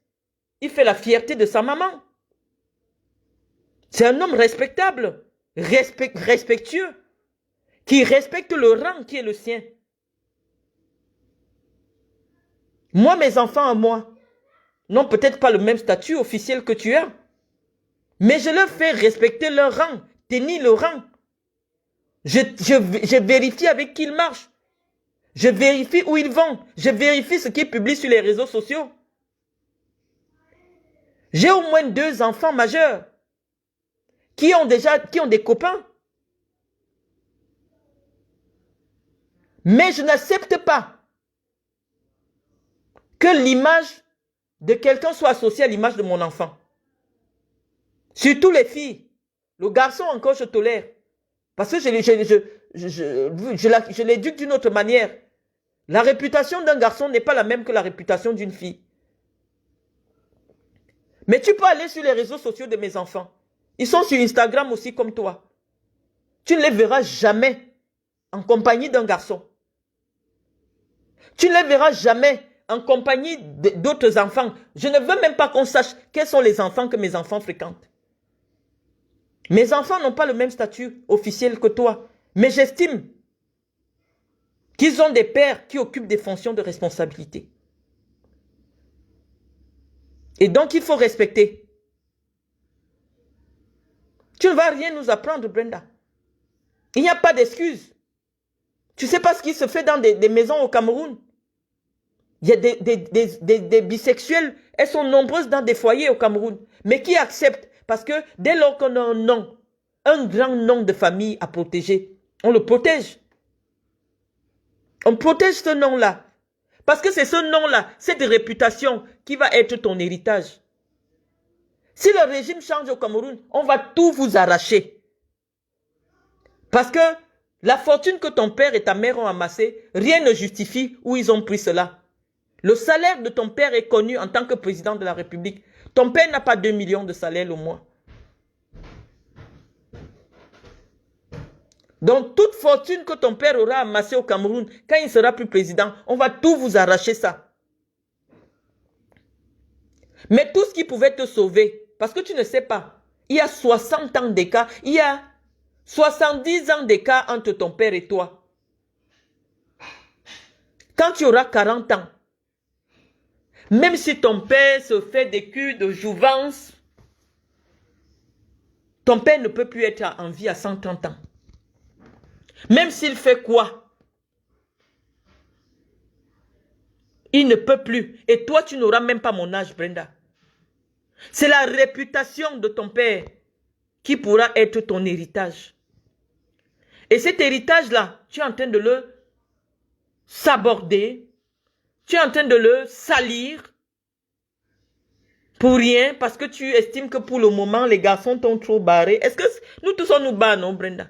il fait la fierté de sa maman. C'est un homme respectable, respectueux, qui respecte le rang qui est le sien. Moi, mes enfants à moi n'ont peut-être pas le même statut officiel que tu as, mais je leur fais respecter leur rang, tenir le rang. Je vérifie avec qui ils marchent. Je vérifie où ils vont. Je vérifie ce qu'ils publient sur les réseaux sociaux. J'ai au moins 2 enfants majeurs qui ont des copains. Mais je n'accepte pas que l'image de quelqu'un soit associée à l'image de mon enfant. Surtout les filles. Le garçon encore je tolère. Parce que je l'éduque d'une autre manière. La réputation d'un garçon n'est pas la même que la réputation d'une fille. Mais tu peux aller sur les réseaux sociaux de mes enfants. Ils sont sur Instagram aussi comme toi. Tu ne les verras jamais en compagnie d'un garçon. Tu ne les verras jamais en compagnie d'autres enfants. Je ne veux même pas qu'on sache quels sont les enfants que mes enfants fréquentent. Mes enfants n'ont pas le même statut officiel que toi. Mais j'estime qu'ils ont des pères qui occupent des fonctions de responsabilité. Et donc, il faut respecter. Tu ne vas rien nous apprendre, Brenda. Il n'y a pas d'excuse. Tu ne sais pas ce qui se fait dans des maisons au Cameroun. Il y a des bisexuels. Elles sont nombreuses dans des foyers au Cameroun. Mais qui acceptent? Parce que dès lors qu'on a un nom, un grand nom de famille à protéger, on le protège. On protège ce nom-là. Parce que c'est ce nom-là, cette réputation qui va être ton héritage. Si le régime change au Cameroun, on va tout vous arracher. Parce que la fortune que ton père et ta mère ont amassée, rien ne justifie où ils ont pris cela. Le salaire de ton père est connu en tant que président de la République. Ton père n'a pas 2 millions de salaire le mois. Donc, toute fortune que ton père aura amassée au Cameroun, quand il ne sera plus président, on va tout vous arracher ça. Mais tout ce qui pouvait te sauver, parce que tu ne sais pas, il y a 60 ans d'écart, il y a 70 ans d'écart entre ton père et toi. Quand tu auras 40 ans, même si ton père se fait des cures de jouvence, ton père ne peut plus être en vie à 130 ans. Même s'il fait quoi? Il ne peut plus. Et toi, tu n'auras même pas mon âge, Brenda. C'est la réputation de ton père qui pourra être ton héritage. Et cet héritage-là, tu es en train de le saborder, tu es en train de le salir pour rien parce que tu estimes que pour le moment, les garçons t'ont trop barré. Est-ce que nous tous on nous bat, non, Brenda?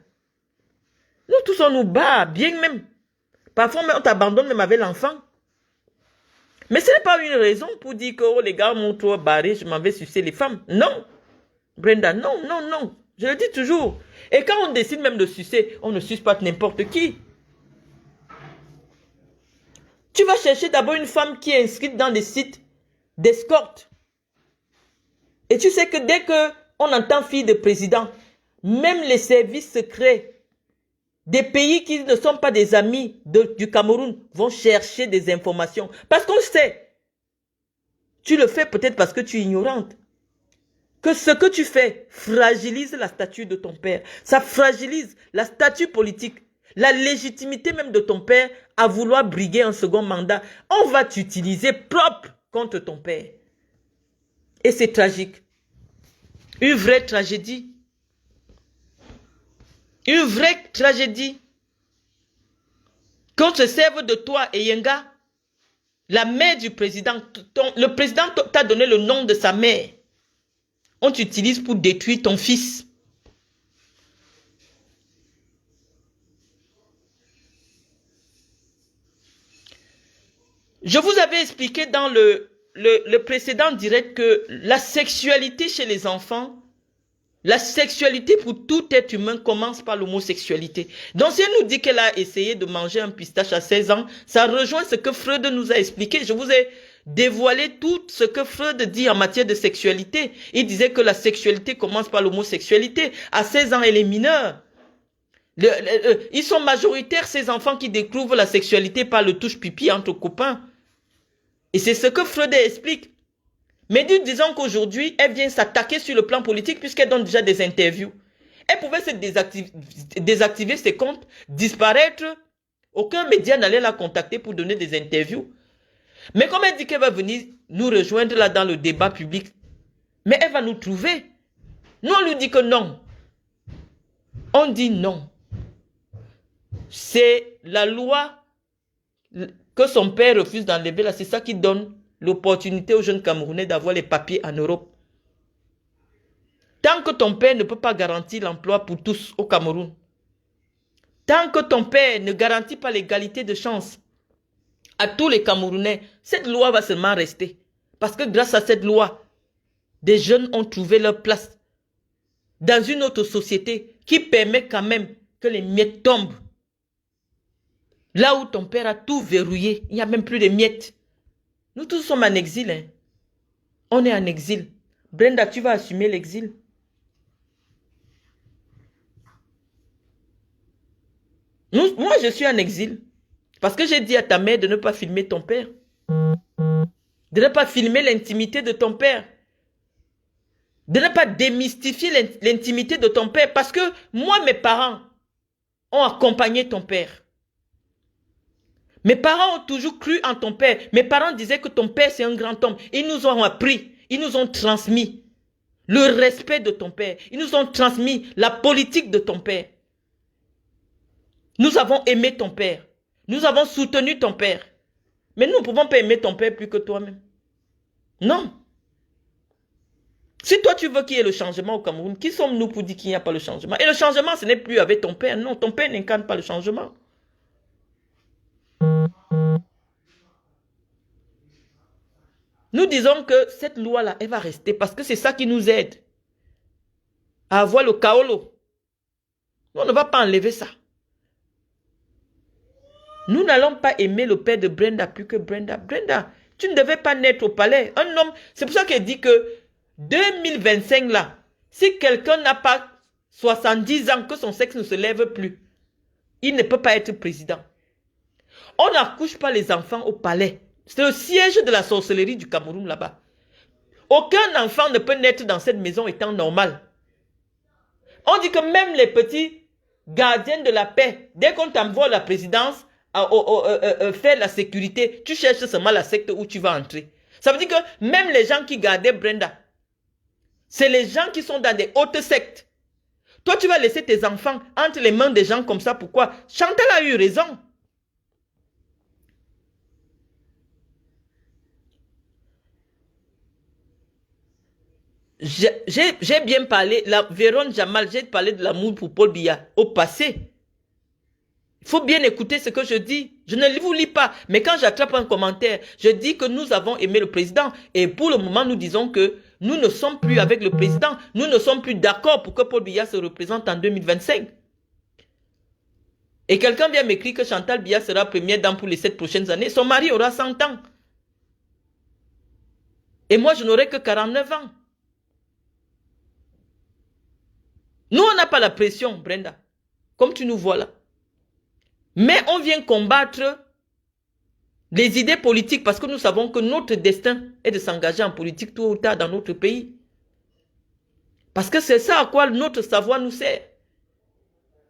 Nous tous on nous bat, bien même. Parfois, on t'abandonne même avec l'enfant. Mais ce n'est pas une raison pour dire que oh, les gars m'ont trop barré, je m'en vais sucer les femmes. Non, Brenda, non, non, non. Je le dis toujours. Et quand on décide même de sucer, on ne suce pas n'importe qui. Tu vas chercher d'abord une femme qui est inscrite dans des sites d'escorte. Et tu sais que dès qu'on entend fille de président, même les services secrets des pays qui ne sont pas des amis du Cameroun vont chercher des informations. Parce qu'on sait, tu le fais peut-être parce que tu es ignorante, que ce que tu fais fragilise la statue de ton père. Ça fragilise la statue politique, la légitimité même de ton père à vouloir briguer un second mandat. On va t'utiliser propre contre ton père. Et c'est tragique. Une vraie tragédie. Une vraie tragédie. Qu'on se serve de toi, Eyenga, la mère du président. Le président t'a donné le nom de sa mère. On t'utilise pour détruire ton fils. Je vous avais expliqué dans le précédent direct que la sexualité chez les enfants, la sexualité pour tout être humain commence par l'homosexualité. Donc si elle nous dit qu'elle a essayé de manger un pistache à 16 ans, ça rejoint ce que Freud nous a expliqué. Je vous ai dévoilé tout ce que Freud dit en matière de sexualité. Il disait que la sexualité commence par l'homosexualité. À 16 ans, elle est mineure. Ils sont majoritaires, ces enfants qui découvrent la sexualité par le touche-pipi entre copains. Et c'est ce que Freud explique. Mais disons qu'aujourd'hui, elle vient s'attaquer sur le plan politique puisqu'elle donne déjà des interviews. Elle pouvait se désactiver ses comptes, disparaître. Aucun média n'allait la contacter pour donner des interviews. Mais comme elle dit qu'elle va venir nous rejoindre là dans le débat public, mais elle va nous trouver. Nous, on lui dit que non. On dit non. C'est la loi que son père refuse d'enlever là. C'est ça qui donne l'opportunité aux jeunes Camerounais d'avoir les papiers en Europe. Tant que ton père ne peut pas garantir l'emploi pour tous au Cameroun, tant que ton père ne garantit pas l'égalité de chance à tous les Camerounais, cette loi va seulement rester. Parce que grâce à cette loi, des jeunes ont trouvé leur place dans une autre société qui permet quand même que les miettes tombent. Là où ton père a tout verrouillé, il n'y a même plus de miettes. Nous tous sommes en exil. Hein. On est en exil. Brenda, tu vas assumer l'exil. Moi, je suis en exil. Parce que j'ai dit à ta mère de ne pas filmer ton père. De ne pas filmer l'intimité de ton père. De ne pas démystifier l'intimité de ton père. Parce que moi, mes parents ont accompagné ton père. Mes parents ont toujours cru en ton père. Mes parents disaient que ton père, c'est un grand homme. Ils nous ont appris, ils nous ont transmis le respect de ton père. Ils nous ont transmis la politique de ton père. Nous avons aimé ton père. Nous avons soutenu ton père. Mais nous ne pouvons pas aimer ton père plus que toi-même. Non. Si toi, tu veux qu'il y ait le changement au Cameroun, qui sommes-nous pour dire qu'il n'y a pas le changement? Et le changement, ce n'est plus avec ton père. Non, ton père n'incarne pas le changement. Nous disons que cette loi-là, elle va rester parce que c'est ça qui nous aide à avoir le kaolo. On ne va pas enlever ça. Nous n'allons pas aimer le père de Brenda plus que Brenda. Brenda, tu ne devais pas naître au palais. Un homme, c'est pour ça qu'elle dit que 2025 là, si quelqu'un n'a pas 70 ans, que son sexe ne se lève plus, il ne peut pas être président. On n'accouche pas les enfants au palais. C'est le siège de la sorcellerie du Cameroun là-bas. Aucun enfant ne peut naître dans cette maison étant normal. On dit que même les petits gardiens de la paix, dès qu'on t'envoie à la présidence, faire la sécurité, tu cherches seulement la secte où tu vas entrer. Ça veut dire que même les gens qui gardaient Brenda, c'est les gens qui sont dans des hautes sectes. Toi, tu vas laisser tes enfants entre les mains des gens comme ça. Pourquoi? Chantal a eu raison. J'ai bien parlé, Vérone Jamal, j'ai parlé de l'amour pour Paul Biya au passé. Il faut bien écouter ce que je dis. Je ne vous lis pas. Mais quand j'attrape un commentaire, je dis que nous avons aimé le président. Et pour le moment, nous disons que nous ne sommes plus avec le président. Nous ne sommes plus d'accord pour que Paul Biya se représente en 2025. Et quelqu'un vient m'écrire que Chantal Biya sera première dame pour les 7 prochaines années. Son mari aura 100 ans. Et moi, je n'aurai que 49 ans. Nous, on n'a pas la pression, Brenda. Comme tu nous vois là. Mais on vient combattre les idées politiques parce que nous savons que notre destin est de s'engager en politique tôt ou tard dans notre pays. Parce que c'est ça à quoi notre savoir nous sert.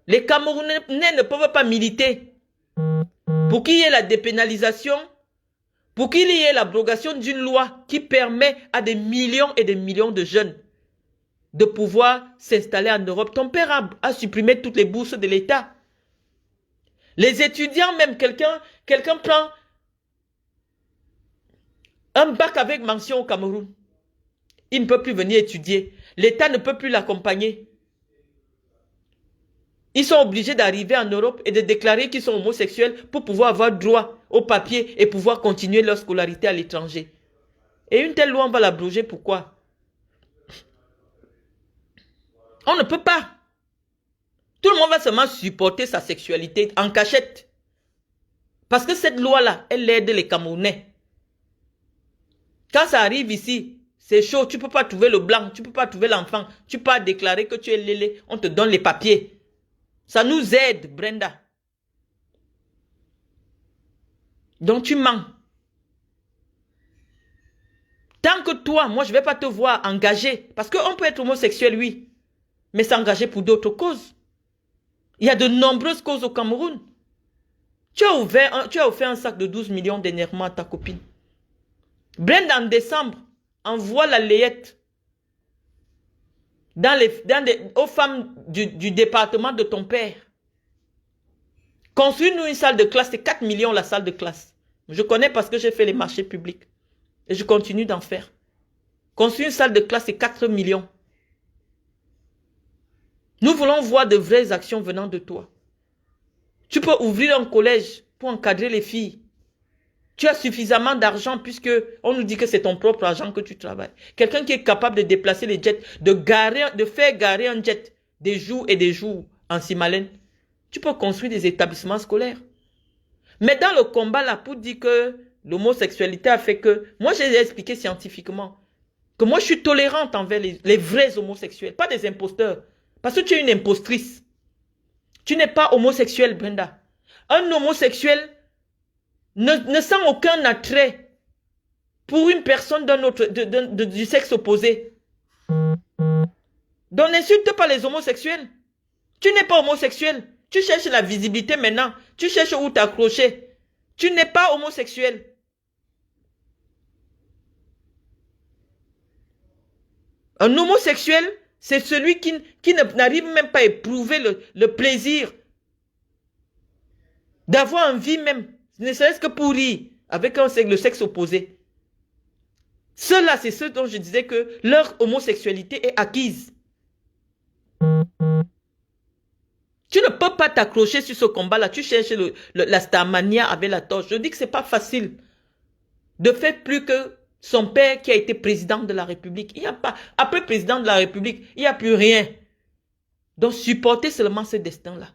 Les Camerounais ne peuvent pas militer pour qu'il y ait la dépénalisation, pour qu'il y ait l'abrogation d'une loi qui permet à des millions et des millions de jeunes de pouvoir s'installer en Europe. Ton père a supprimé toutes les bourses de l'État. Les étudiants, même quelqu'un prend un bac avec mention au Cameroun. Il ne peut plus venir étudier. L'État ne peut plus l'accompagner. Ils sont obligés d'arriver en Europe et de déclarer qu'ils sont homosexuels pour pouvoir avoir droit au papier et pouvoir continuer leur scolarité à l'étranger. Et une telle loi, on va l'abroger. Pourquoi? On ne peut pas. Tout le monde va seulement supporter sa sexualité en cachette. Parce que cette loi-là, elle aide les Camerounais. Quand ça arrive ici, c'est chaud, tu ne peux pas trouver le blanc, tu ne peux pas trouver l'enfant, tu peux pas déclarer que tu es lélé, on te donne les papiers. Ça nous aide, Brenda. Donc tu mens. Tant que toi, moi je ne vais pas te voir engagé, parce qu'on peut être homosexuel, oui, mais s'engager pour d'autres causes. Il y a de nombreuses causes au Cameroun. Tu as offert un sac de 12 millions d'énervement à ta copine. Brenda, en décembre, envoie la layette aux femmes du département de ton père. Construis-nous une salle de classe, c'est 4 millions la salle de classe. Je connais parce que j'ai fait les marchés publics. Et je continue d'en faire. Construire une salle de classe, c'est 4 millions. Nous voulons voir de vraies actions venant de toi. Tu peux ouvrir un collège pour encadrer les filles. Tu as suffisamment d'argent puisque on nous dit que c'est ton propre argent que tu travailles. Quelqu'un qui est capable de déplacer les jets, de faire garer un jet des jours et des jours en Simalène. Tu peux construire des établissements scolaires. Mais dans le combat là, pour dire que l'homosexualité a fait que... Moi, j'ai expliqué scientifiquement que moi, je suis tolérante envers les vrais homosexuels, pas des imposteurs. Parce que tu es une impostrice. Tu n'es pas homosexuel, Brenda. Un homosexuel ne sent aucun attrait pour une personne du sexe opposé. Donc n'insulte pas les homosexuels. Tu n'es pas homosexuel. Tu cherches la visibilité maintenant. Tu cherches où t'accrocher. Tu n'es pas homosexuel. Un homosexuel, c'est celui qui n'arrive même pas à éprouver le plaisir d'avoir envie même, ne serait-ce que pour rire, avec le sexe opposé. Ceux-là, c'est ceux dont je disais que leur homosexualité est acquise. Tu ne peux pas t'accrocher sur ce combat-là. Tu cherches la starmania avec la torche. Je dis que ce n'est pas facile de faire plus que son père qui a été président de la République. Il n'y a pas, après président de la République, il n'y a plus rien. Donc supporter seulement ce destin-là.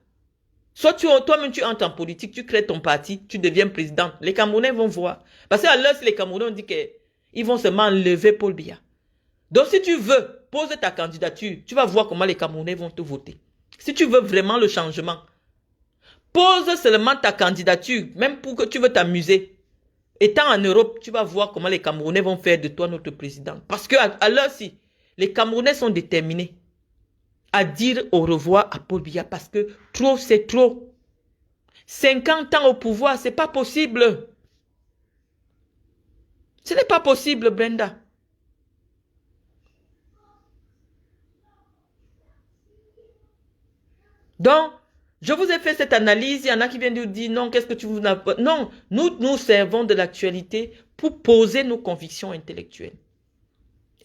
Soit toi-même tu entres en politique, tu crées ton parti, tu deviens président. Les Camerounais vont voir. Parce qu'à l'heure, si les Camerounais ont dit qu'ils vont seulement enlever Paul Biya. Donc si tu veux, pose ta candidature, tu vas voir comment les Camerounais vont te voter. Si tu veux vraiment le changement, pose seulement ta candidature, même pour que tu veux t'amuser. Étant en Europe, tu vas voir comment les Camerounais vont faire de toi notre président. Parce qu'à l'heure-ci, les Camerounais sont déterminés à dire au revoir à Paul Biya parce que trop, c'est trop. 50 ans au pouvoir, c'est pas possible. Ce n'est pas possible, Brenda. Donc, je vous ai fait cette analyse. Il y en a qui viennent nous dire non, qu'est-ce que tu vous... Non, nous servons de l'actualité pour poser nos convictions intellectuelles.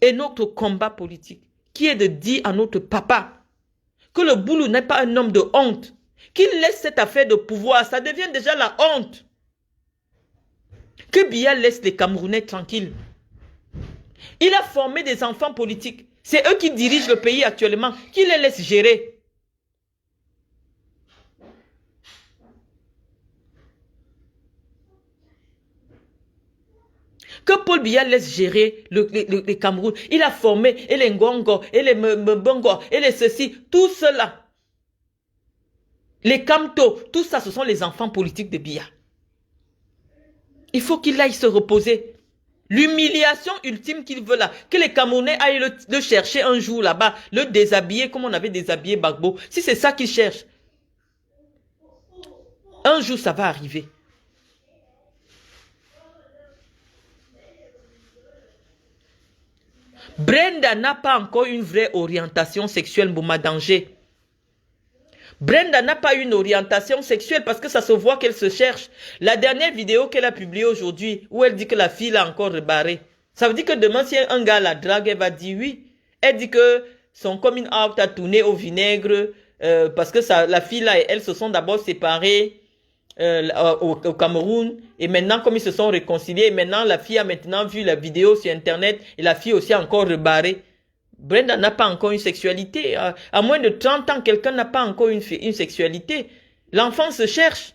Et notre combat politique, qui est de dire à notre papa que le Boulou n'est pas un homme de honte, qu'il laisse cette affaire de pouvoir, ça devient déjà la honte. Que Biya laisse les Camerounais tranquilles. Il a formé des enfants politiques. C'est eux qui dirigent le pays actuellement, qui les laissent gérer. Que Paul Biya laisse gérer les Cameroun. Il a formé et les Ngongo, et les Mbongo, et les ceci, tout cela. Les Kamto, tout ça, ce sont les enfants politiques de Biya. Il faut qu'il aille se reposer. L'humiliation ultime qu'il veut là, que les Camerounais aillent le chercher un jour là-bas, le déshabiller comme on avait déshabillé Gbagbo. Si c'est ça qu'il cherche, un jour ça va arriver. Brenda n'a pas encore une vraie orientation sexuelle, Bouma Danger. Brenda n'a pas une orientation sexuelle parce que ça se voit qu'elle se cherche. La dernière vidéo qu'elle a publiée aujourd'hui, où elle dit que la fille l'a encore rebarré. Ça veut dire que demain, si un gars la drague, elle va dire oui. Elle dit que son coming out a tourné au vinaigre parce que la fille là et elle se sont d'abord séparées au Cameroun. Et maintenant, comme ils se sont réconciliés, maintenant la fille a maintenant vu la vidéo sur Internet et la fille aussi a encore rebarré. Brenda n'a pas encore une sexualité. À moins de 30 ans, quelqu'un n'a pas encore une sexualité. L'enfant se cherche.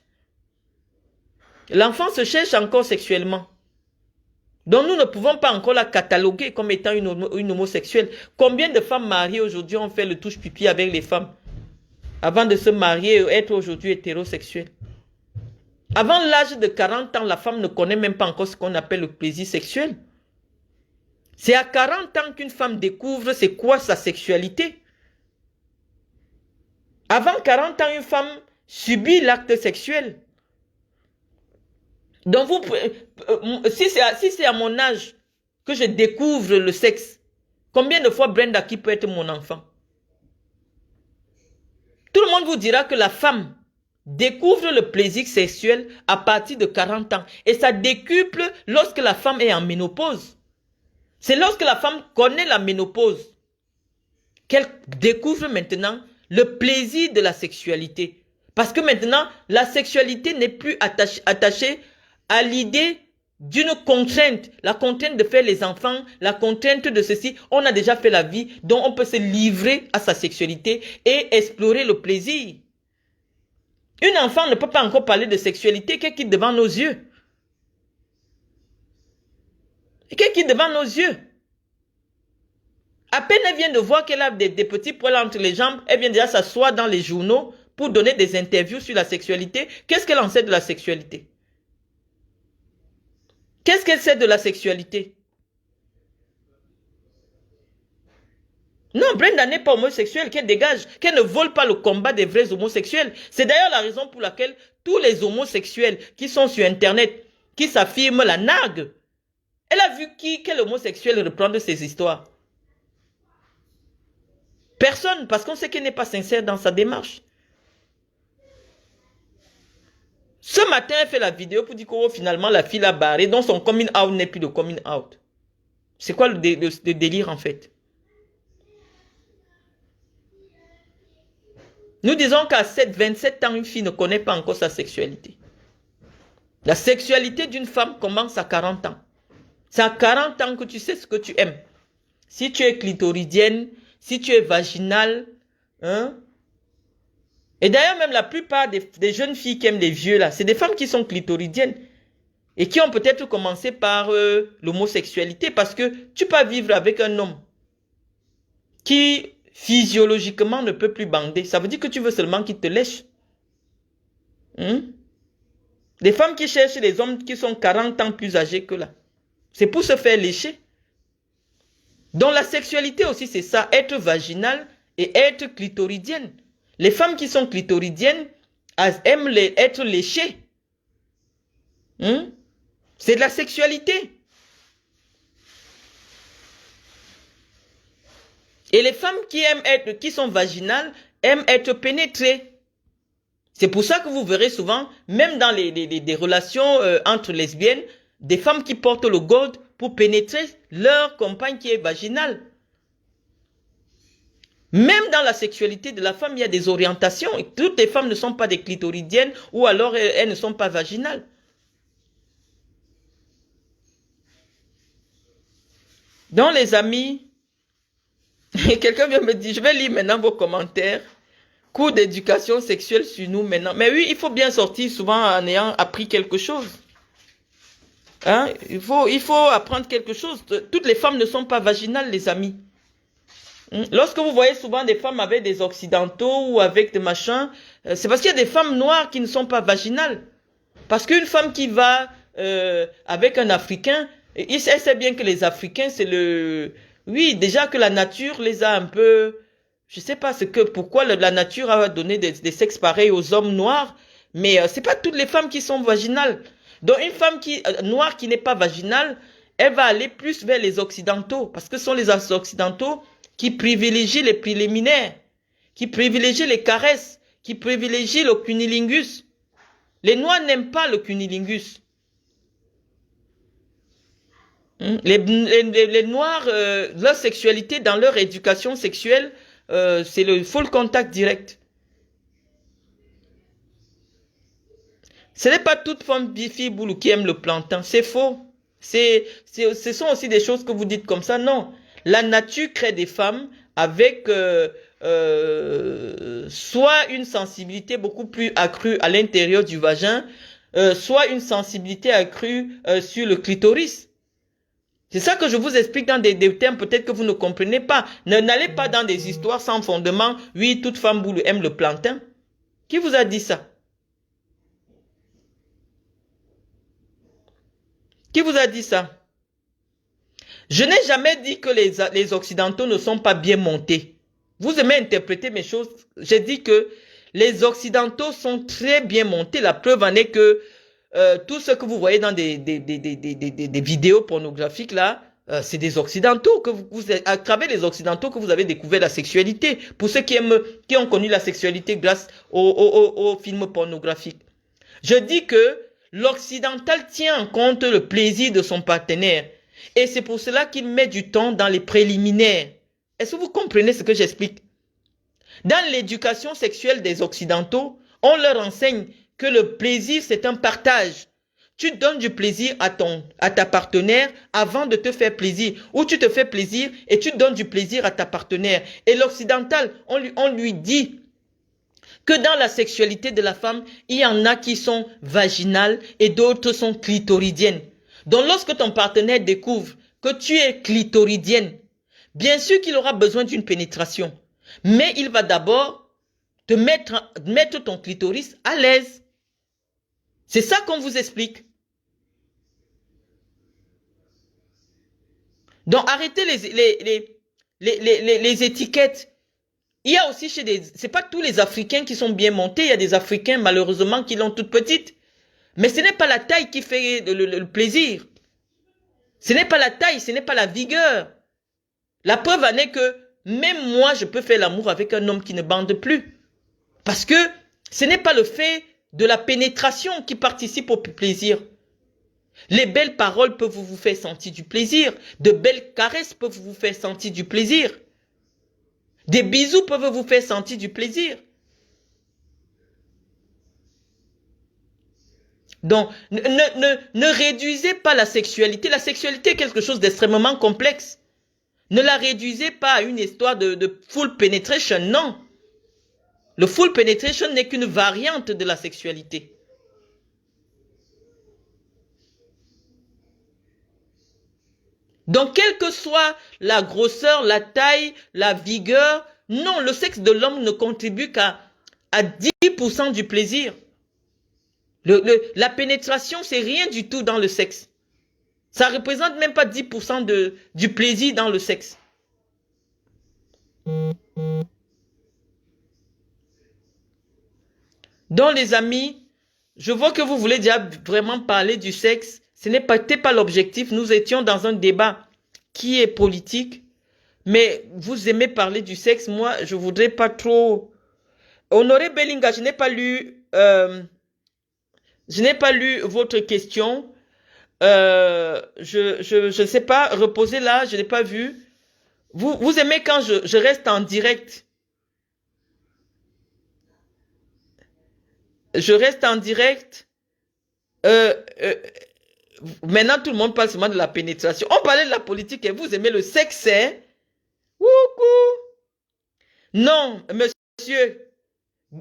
L'enfant se cherche encore sexuellement. Donc nous ne pouvons pas encore la cataloguer comme étant une homosexuelle. Combien de femmes mariées aujourd'hui ont fait le touche-pipi avec les femmes avant de se marier et être aujourd'hui hétérosexuelle? Avant l'âge de 40 ans, la femme ne connaît même pas encore ce qu'on appelle le plaisir sexuel. C'est à 40 ans qu'une femme découvre c'est quoi sa sexualité. Avant 40 ans, une femme subit l'acte sexuel. Donc, si c'est à mon âge que je découvre le sexe, combien de fois Brenda qui peut être mon enfant? Tout le monde vous dira que la femme découvre le plaisir sexuel à partir de 40 ans. Et ça décuple lorsque la femme est en ménopause. C'est lorsque la femme connaît la ménopause qu'elle découvre maintenant le plaisir de la sexualité. Parce que maintenant, la sexualité n'est plus attachée à l'idée d'une contrainte. La contrainte de faire les enfants, la contrainte de ceci. On a déjà fait la vie, donc on peut se livrer à sa sexualité et explorer le plaisir. Une enfant ne peut pas encore parler de sexualité qu'elle quitte devant nos yeux. Qu'elle quitte devant nos yeux. À peine elle vient de voir qu'elle a des petits poils entre les jambes, elle vient déjà s'asseoir dans les journaux pour donner des interviews sur la sexualité. Qu'est-ce qu'elle en sait de la sexualité? Qu'est-ce qu'elle sait de la sexualité? Non, Brenda n'est pas homosexuelle, qu'elle dégage, qu'elle ne vole pas le combat des vrais homosexuels. C'est d'ailleurs la raison pour laquelle tous les homosexuels qui sont sur Internet, qui s'affirment la nargue, elle a vu quel homosexuel reprendre ces histoires? Personne, parce qu'on sait qu'elle n'est pas sincère dans sa démarche. Ce matin, elle fait la vidéo pour dire que finalement la fille l'a barré, donc son coming out n'est plus de coming out. C'est quoi le délire en fait? Nous disons qu'à 27 ans, une fille ne connaît pas encore sa sexualité. La sexualité d'une femme commence à 40 ans. C'est à 40 ans que tu sais ce que tu aimes. Si tu es clitoridienne, si tu es vaginale, hein? Et d'ailleurs, même la plupart des jeunes filles qui aiment les vieux, là, c'est des femmes qui sont clitoridiennes. Et qui ont peut-être commencé par l'homosexualité. Parce que tu peux vivre avec un homme qui physiologiquement ne peut plus bander. Ça veut dire que tu veux seulement qu'il te lèche. Des femmes qui cherchent les hommes qui sont 40 ans plus âgés que là. C'est pour se faire lécher. Donc la sexualité aussi c'est ça, être vaginale et être clitoridienne. Les femmes qui sont clitoridiennes, aiment être léchées. Hein? C'est de la sexualité. Et les femmes qui sont vaginales, aiment être pénétrées. C'est pour ça que vous verrez souvent, même dans des relations entre lesbiennes, des femmes qui portent le gold pour pénétrer leur compagne qui est vaginale. Même dans la sexualité de la femme, il y a des orientations. Et toutes les femmes ne sont pas des clitoridiennes ou alors elles ne sont pas vaginales. Donc les amis, quelqu'un vient me dire, je vais lire maintenant vos commentaires. Cours d'éducation sexuelle sur nous maintenant. Mais oui, il faut bien sortir souvent en ayant appris quelque chose. Hein? Il faut apprendre quelque chose. Toutes les femmes ne sont pas vaginales, les amis. Lorsque vous voyez souvent des femmes avec des occidentaux ou avec des machins, c'est parce qu'il y a des femmes noires qui ne sont pas vaginales. Parce qu'une femme qui va avec un Africain, elle sait bien que les Africains, c'est le... Oui, déjà que la nature les a un peu... Je sais pas pourquoi la nature a donné des sexes pareils aux hommes noirs, mais c'est pas toutes les femmes qui sont vaginales. Donc une femme noire qui n'est pas vaginale, elle va aller plus vers les occidentaux, parce que ce sont les occidentaux qui privilégient les préliminaires, qui privilégient les caresses, qui privilégient le cunnilingus. Les noirs n'aiment pas le cunnilingus. Les noirs, leur sexualité, dans leur éducation sexuelle, c'est le full contact direct. Ce n'est pas toute femme fille boulou qui aime le plantain, c'est faux. Ce sont aussi des choses que vous dites comme ça, non. La nature crée des femmes avec soit une sensibilité beaucoup plus accrue à l'intérieur du vagin, soit une sensibilité accrue sur le clitoris. C'est ça que je vous explique dans des termes peut-être que vous ne comprenez pas. N'allez pas dans des histoires sans fondement. Oui, toute femme boulou aime le plantain. Qui vous a dit ça? Qui vous a dit ça? Je n'ai jamais dit que les Occidentaux ne sont pas bien montés. Vous aimez interpréter mes choses. J'ai dit que les Occidentaux sont très bien montés. La preuve en est que tout ce que vous voyez dans des vidéos pornographiques là, c'est des Occidentaux, à travers les Occidentaux que vous avez découvert la sexualité. Pour ceux qui ont connu la sexualité grâce aux films pornographiques. Je dis que l'occidental tient en compte le plaisir de son partenaire. Et c'est pour cela qu'il met du temps dans les préliminaires. Est-ce que vous comprenez ce que j'explique? Dans l'éducation sexuelle des Occidentaux, on leur enseigne que le plaisir, c'est un partage. Tu donnes du plaisir à ta partenaire avant de te faire plaisir. Ou tu te fais plaisir et tu donnes du plaisir à ta partenaire. Et l'occidental, on lui dit que dans la sexualité de la femme, il y en a qui sont vaginales et d'autres sont clitoridiennes. Donc lorsque ton partenaire découvre que tu es clitoridienne, bien sûr qu'il aura besoin d'une pénétration. Mais il va d'abord te mettre ton clitoris à l'aise. C'est ça qu'on vous explique. Donc arrêtez les étiquettes. Il y a aussi c'est pas tous les Africains qui sont bien montés. Il y a des Africains malheureusement qui l'ont toute petite. Mais ce n'est pas la taille qui fait le plaisir. Ce n'est pas la taille, ce n'est pas la vigueur. La preuve en est que même moi, je peux faire l'amour avec un homme qui ne bande plus. Parce que ce n'est pas le fait de la pénétration qui participe au plaisir. Les belles paroles peuvent vous faire sentir du plaisir. De belles caresses peuvent vous faire sentir du plaisir. Des bisous peuvent vous faire sentir du plaisir. Donc, ne réduisez pas la sexualité. La sexualité est quelque chose d'extrêmement complexe. Ne la réduisez pas à une histoire de full penetration, non. Le full penetration n'est qu'une variante de la sexualité. Donc, quelle que soit la grosseur, la taille, la vigueur, non, le sexe de l'homme ne contribue qu'à 10% du plaisir. La pénétration, c'est rien du tout dans le sexe. Ça ne représente même pas 10% du plaisir dans le sexe. Donc, les amis, je vois que vous voulez déjà vraiment parler du sexe. Ce n'était pas l'objectif. Nous étions dans un débat qui est politique. Mais vous aimez parler du sexe. Moi, je voudrais pas trop... Honoré Bellinga, je n'ai pas lu votre question. Je ne sais pas, reposez là, je n'ai pas vu. Vous aimez quand je reste en direct. Je reste en direct. Maintenant, tout le monde parle seulement de la pénétration. On parlait de la politique et vous aimez le sexe, hein? Coucou. Non, monsieur,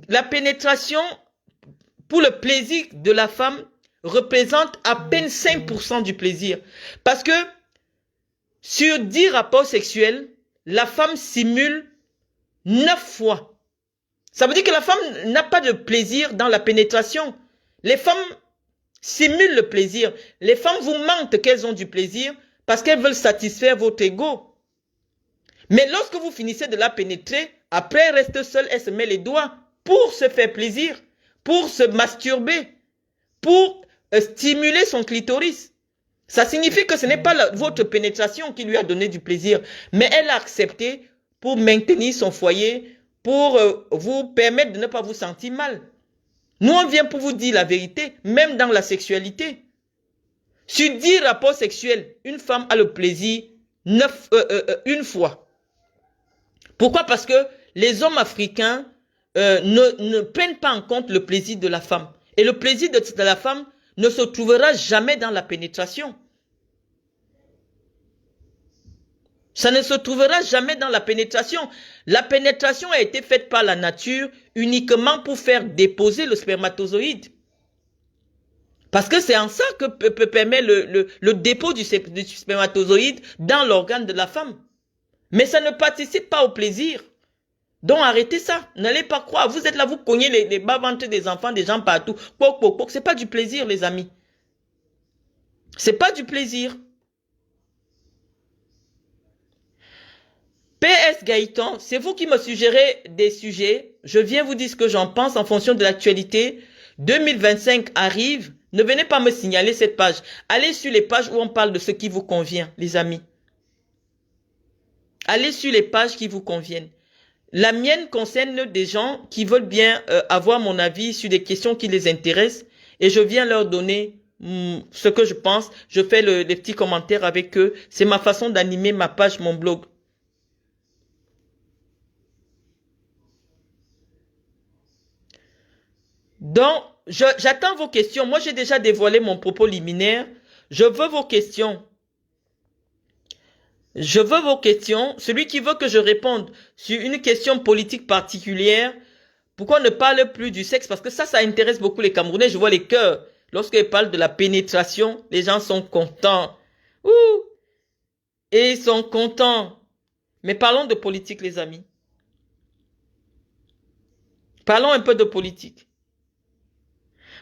la pénétration pour le plaisir de la femme représente à peine 5% du plaisir. Parce que sur 10 rapports sexuels, la femme simule 9 fois. Ça veut dire que la femme n'a pas de plaisir dans la pénétration. Les femmes simulent le plaisir. Les femmes vous mentent qu'elles ont du plaisir parce qu'elles veulent satisfaire votre ego. Mais lorsque vous finissez de la pénétrer, après elle reste seule, elle se met les doigts pour se faire plaisir, pour se masturber, pour stimuler son clitoris. Ça signifie que ce n'est pas votre pénétration qui lui a donné du plaisir, mais elle a accepté pour maintenir son foyer, pour vous permettre de ne pas vous sentir mal. Nous, on vient pour vous dire la vérité, même dans la sexualité. Sur 10 rapports sexuels, une femme a le plaisir une fois. Pourquoi? Parce que les hommes africains ne prennent pas en compte le plaisir de la femme. Et le plaisir de la femme ne se trouvera jamais dans la pénétration. Ça ne se trouvera jamais dans la pénétration. La pénétration a été faite par la nature uniquement pour faire déposer le spermatozoïde. Parce que c'est en ça que permet le dépôt du spermatozoïde dans l'organe de la femme. Mais ça ne participe pas au plaisir. Donc arrêtez ça. N'allez pas croire. Vous êtes là, vous cognez les bas-ventres des enfants, des gens partout. C'est pas du plaisir, les amis. C'est pas du plaisir. PS Gaëtan, c'est vous qui me suggérez des sujets. Je viens vous dire ce que j'en pense en fonction de l'actualité. 2025 arrive. Ne venez pas me signaler cette page. Allez sur les pages où on parle de ce qui vous convient, les amis. Allez sur les pages qui vous conviennent. La mienne concerne des gens qui veulent bien avoir mon avis sur des questions qui les intéressent. Et je viens leur donner ce que je pense. Je fais les petits commentaires avec eux. C'est ma façon d'animer ma page, mon blog. Donc, j'attends vos questions. Moi, j'ai déjà dévoilé mon propos liminaire. Je veux vos questions. Je veux vos questions. Celui qui veut que je réponde sur une question politique particulière, pourquoi on ne parle plus du sexe? Parce que ça intéresse beaucoup les Camerounais. Je vois les cœurs. Lorsqu'ils parlent de la pénétration, les gens sont contents. Ouh! Et ils sont contents. Mais parlons de politique, les amis. Parlons un peu de politique.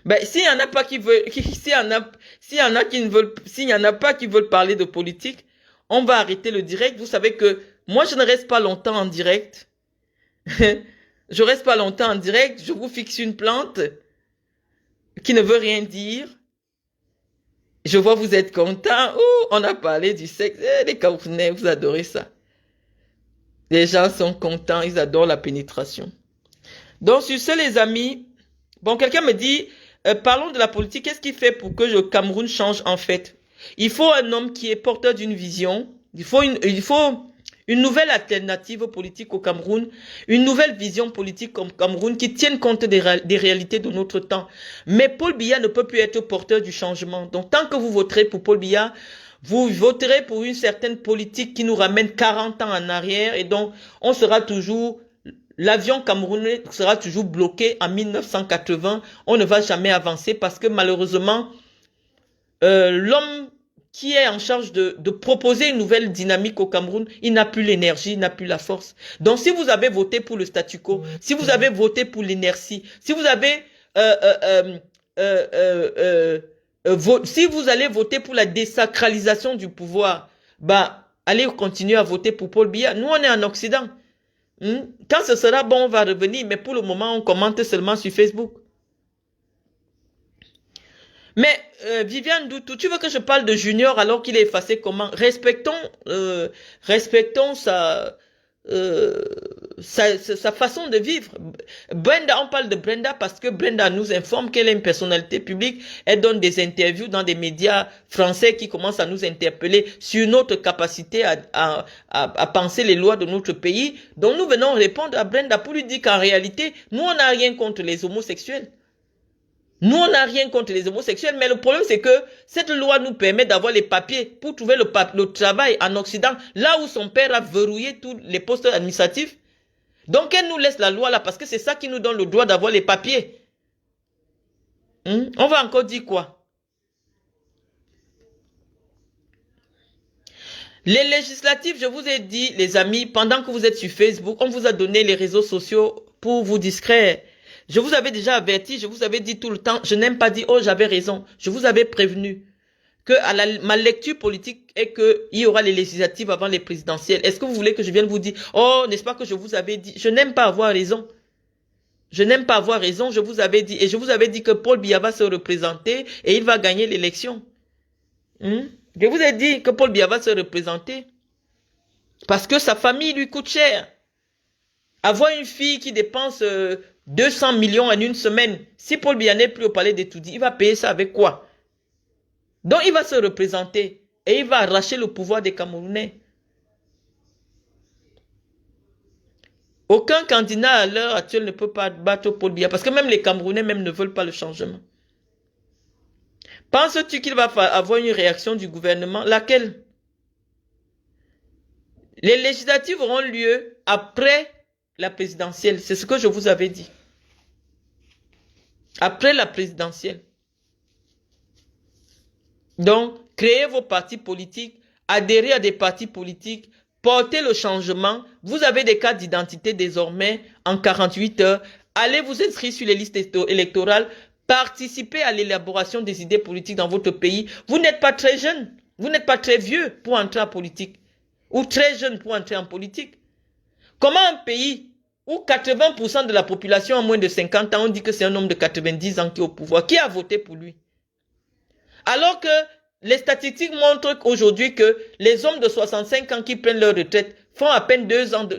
Ben, s'il y en a pas qui veulent, s'il y en a pas qui veulent parler de politique, on va arrêter le direct. Vous savez que moi, je ne reste pas longtemps en direct. Je reste pas longtemps en direct. Je vous fixe une plante qui ne veut rien dire. Je vois vous êtes contents. Ouh, on a parlé du sexe. Les Camerounais, vous adorez ça. Les gens sont contents. Ils adorent la pénétration. Donc, sur ce, les amis, bon, quelqu'un me dit, parlons de la politique. Qu'est-ce qui fait pour que le Cameroun change en fait? Il faut un homme qui est porteur d'une vision. Il faut une nouvelle alternative politique au Cameroun. Une nouvelle vision politique au Cameroun qui tienne compte des réalités de notre temps. Mais Paul Biya ne peut plus être porteur du changement. Donc, tant que vous voterez pour Paul Biya, vous voterez pour une certaine politique qui nous ramène 40 ans en arrière. Et donc, on sera toujours... L'avion camerounais sera toujours bloqué en 1980. On ne va jamais avancer parce que malheureusement, l'homme qui est en charge de proposer une nouvelle dynamique au Cameroun, il n'a plus l'énergie, il n'a plus la force. Donc si vous avez voté pour le statu quo, si vous avez voté pour l'inertie, si vous avez si vous allez voter pour la désacralisation du pouvoir, bah allez continuer à voter pour Paul Biya. Nous on est en Occident. Quand ce sera bon, on va revenir. Mais pour le moment, on commente seulement sur Facebook. Mais Viviane Doutou, tu veux que je parle de Junior alors qu'il est effacé comment? Respectons euh, sa façon de vivre. Brenda, on parle de Brenda parce que Brenda nous informe qu'elle est une personnalité publique. Elle donne des interviews dans des médias français qui commencent à nous interpeller sur notre capacité à penser les lois de notre pays. Donc nous venons répondre à Brenda pour lui dire qu'en réalité, nous on n'a rien contre les homosexuels. Nous, on n'a rien contre les homosexuels, mais le problème, c'est que cette loi nous permet d'avoir les papiers pour trouver le travail en Occident, là où son père a verrouillé tous les postes administratifs. Donc, elle nous laisse la loi là, parce que c'est ça qui nous donne le droit d'avoir les papiers. On va encore dire quoi? Les législatives, je vous ai dit, les amis, pendant que vous êtes sur Facebook, on vous a donné les réseaux sociaux pour vous distraire. Je vous avais déjà averti, je vous avais dit tout le temps, je n'aime pas dire, oh, j'avais raison. Je vous avais prévenu que ma lecture politique est qu'il y aura les législatives avant les présidentielles. Est-ce que vous voulez que je vienne vous dire, oh, n'est-ce pas que je vous avais dit? Je n'aime pas avoir raison. Je n'aime pas avoir raison, je vous avais dit. Et je vous avais dit que Paul Biya va se représenter et il va gagner l'élection. Je vous ai dit que Paul Biya va se représenter. Parce que sa famille lui coûte cher. Avoir une fille qui dépense 200 millions en une semaine, si Paul Biya n'est plus au palais d'Etoudi, il va payer ça avec quoi? Donc il va se représenter et il va arracher le pouvoir des Camerounais. Aucun candidat à l'heure actuelle ne peut pas battre Paul Biya parce que même les Camerounais même ne veulent pas le changement. Penses-tu qu'il va avoir une réaction du gouvernement? Laquelle? Les législatives auront lieu après la présidentielle. C'est ce que je vous avais dit. Après la présidentielle. Donc, créez vos partis politiques, adhérez à des partis politiques, portez le changement. Vous avez des cartes d'identité désormais en 48 heures. Allez vous inscrire sur les listes électorales. Participez à l'élaboration des idées politiques dans votre pays. Vous n'êtes pas très jeune. Vous n'êtes pas très vieux pour entrer en politique. Ou très jeune pour entrer en politique. Comment un pays où 80% de la population a moins de 50 ans, on dit que c'est un homme de 90 ans qui est au pouvoir, qui a voté pour lui? Alors que les statistiques montrent aujourd'hui que les hommes de 65 ans qui prennent leur retraite font à peine 2 ans,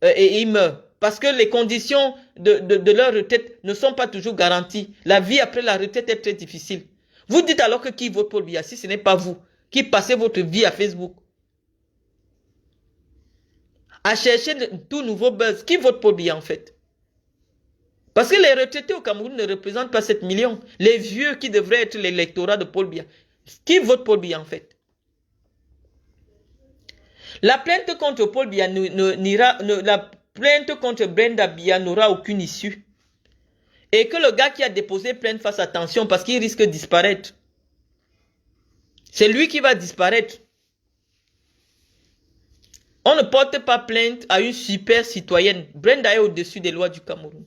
et ils meurent. Parce que les conditions de leur retraite ne sont pas toujours garanties. La vie après la retraite est très difficile. Vous dites alors que qui vote pour Biya si ce n'est pas vous, qui passez votre vie à Facebook, à chercher tout nouveau buzz. Qui vote pour Biya en fait? Parce que les retraités au Cameroun ne représentent pas 7 millions. Les vieux qui devraient être l'électorat de Paul Biya. Qui vote Paul Biya en fait? La plainte contre Paul Biya la plainte contre Brenda Biya n'aura aucune issue. Et que le gars qui a déposé plainte fasse attention parce qu'il risque de disparaître. C'est lui qui va disparaître. On ne porte pas plainte à une super citoyenne. Brenda est au-dessus des lois du Cameroun.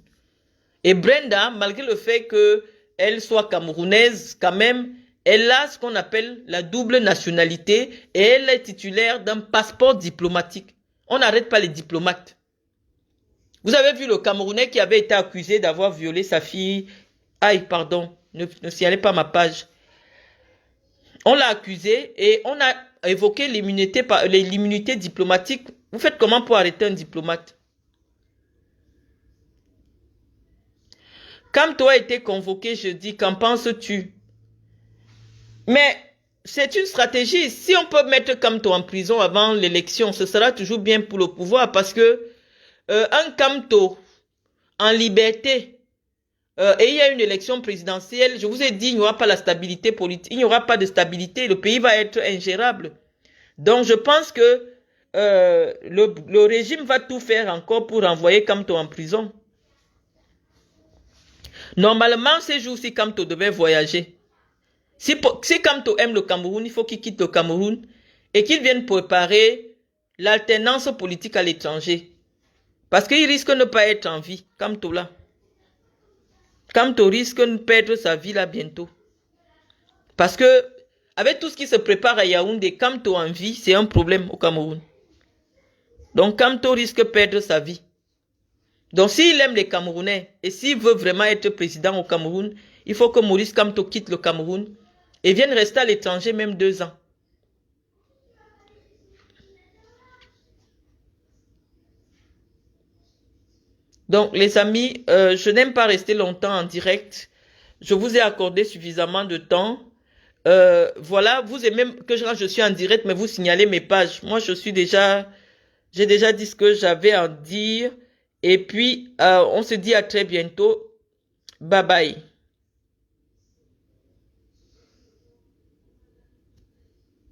Et Brenda, malgré le fait qu'elle soit camerounaise, quand même, elle a ce qu'on appelle la double nationalité et elle est titulaire d'un passeport diplomatique. On n'arrête pas les diplomates. Vous avez vu le Camerounais qui avait été accusé d'avoir violé sa fille. Aïe, pardon, ne signalez pas ma page. On l'a accusé et on a évoqué l'immunité diplomatique. Vous faites comment pour arrêter un diplomate? Kamto a été convoqué jeudi, qu'en penses-tu? Mais c'est une stratégie. Si on peut mettre Kamto en prison avant l'élection, ce sera toujours bien pour le pouvoir parce que un Kamto en liberté et il y a une élection présidentielle, je vous ai dit, il n'y aura pas la stabilité politique, il n'y aura pas de stabilité, le pays va être ingérable. Donc je pense que le régime va tout faire encore pour envoyer Kamto en prison. Normalement, ces jours-ci, Kamto devait voyager. Si Kamto aime le Cameroun, il faut qu'il quitte le Cameroun et qu'il vienne préparer l'alternance politique à l'étranger. Parce qu'il risque de ne pas être en vie, Kamto là. Kamto risque de perdre sa vie là bientôt. Parce que, avec tout ce qui se prépare à Yaoundé, Kamto en vie, c'est un problème au Cameroun. Donc Kamto risque de perdre sa vie. Donc s'il aime les Camerounais et s'il veut vraiment être président au Cameroun, Il faut que Maurice Kamto quitte le Cameroun et vienne rester à l'étranger même 2 ans. Donc, les amis, je n'aime pas rester longtemps en direct. Je vous ai accordé suffisamment de temps. Voilà, vous aimez que quand je suis en direct, mais vous signalez mes pages. Moi, j'ai déjà dit ce que j'avais à dire. Et puis, on se dit à très bientôt. Bye bye.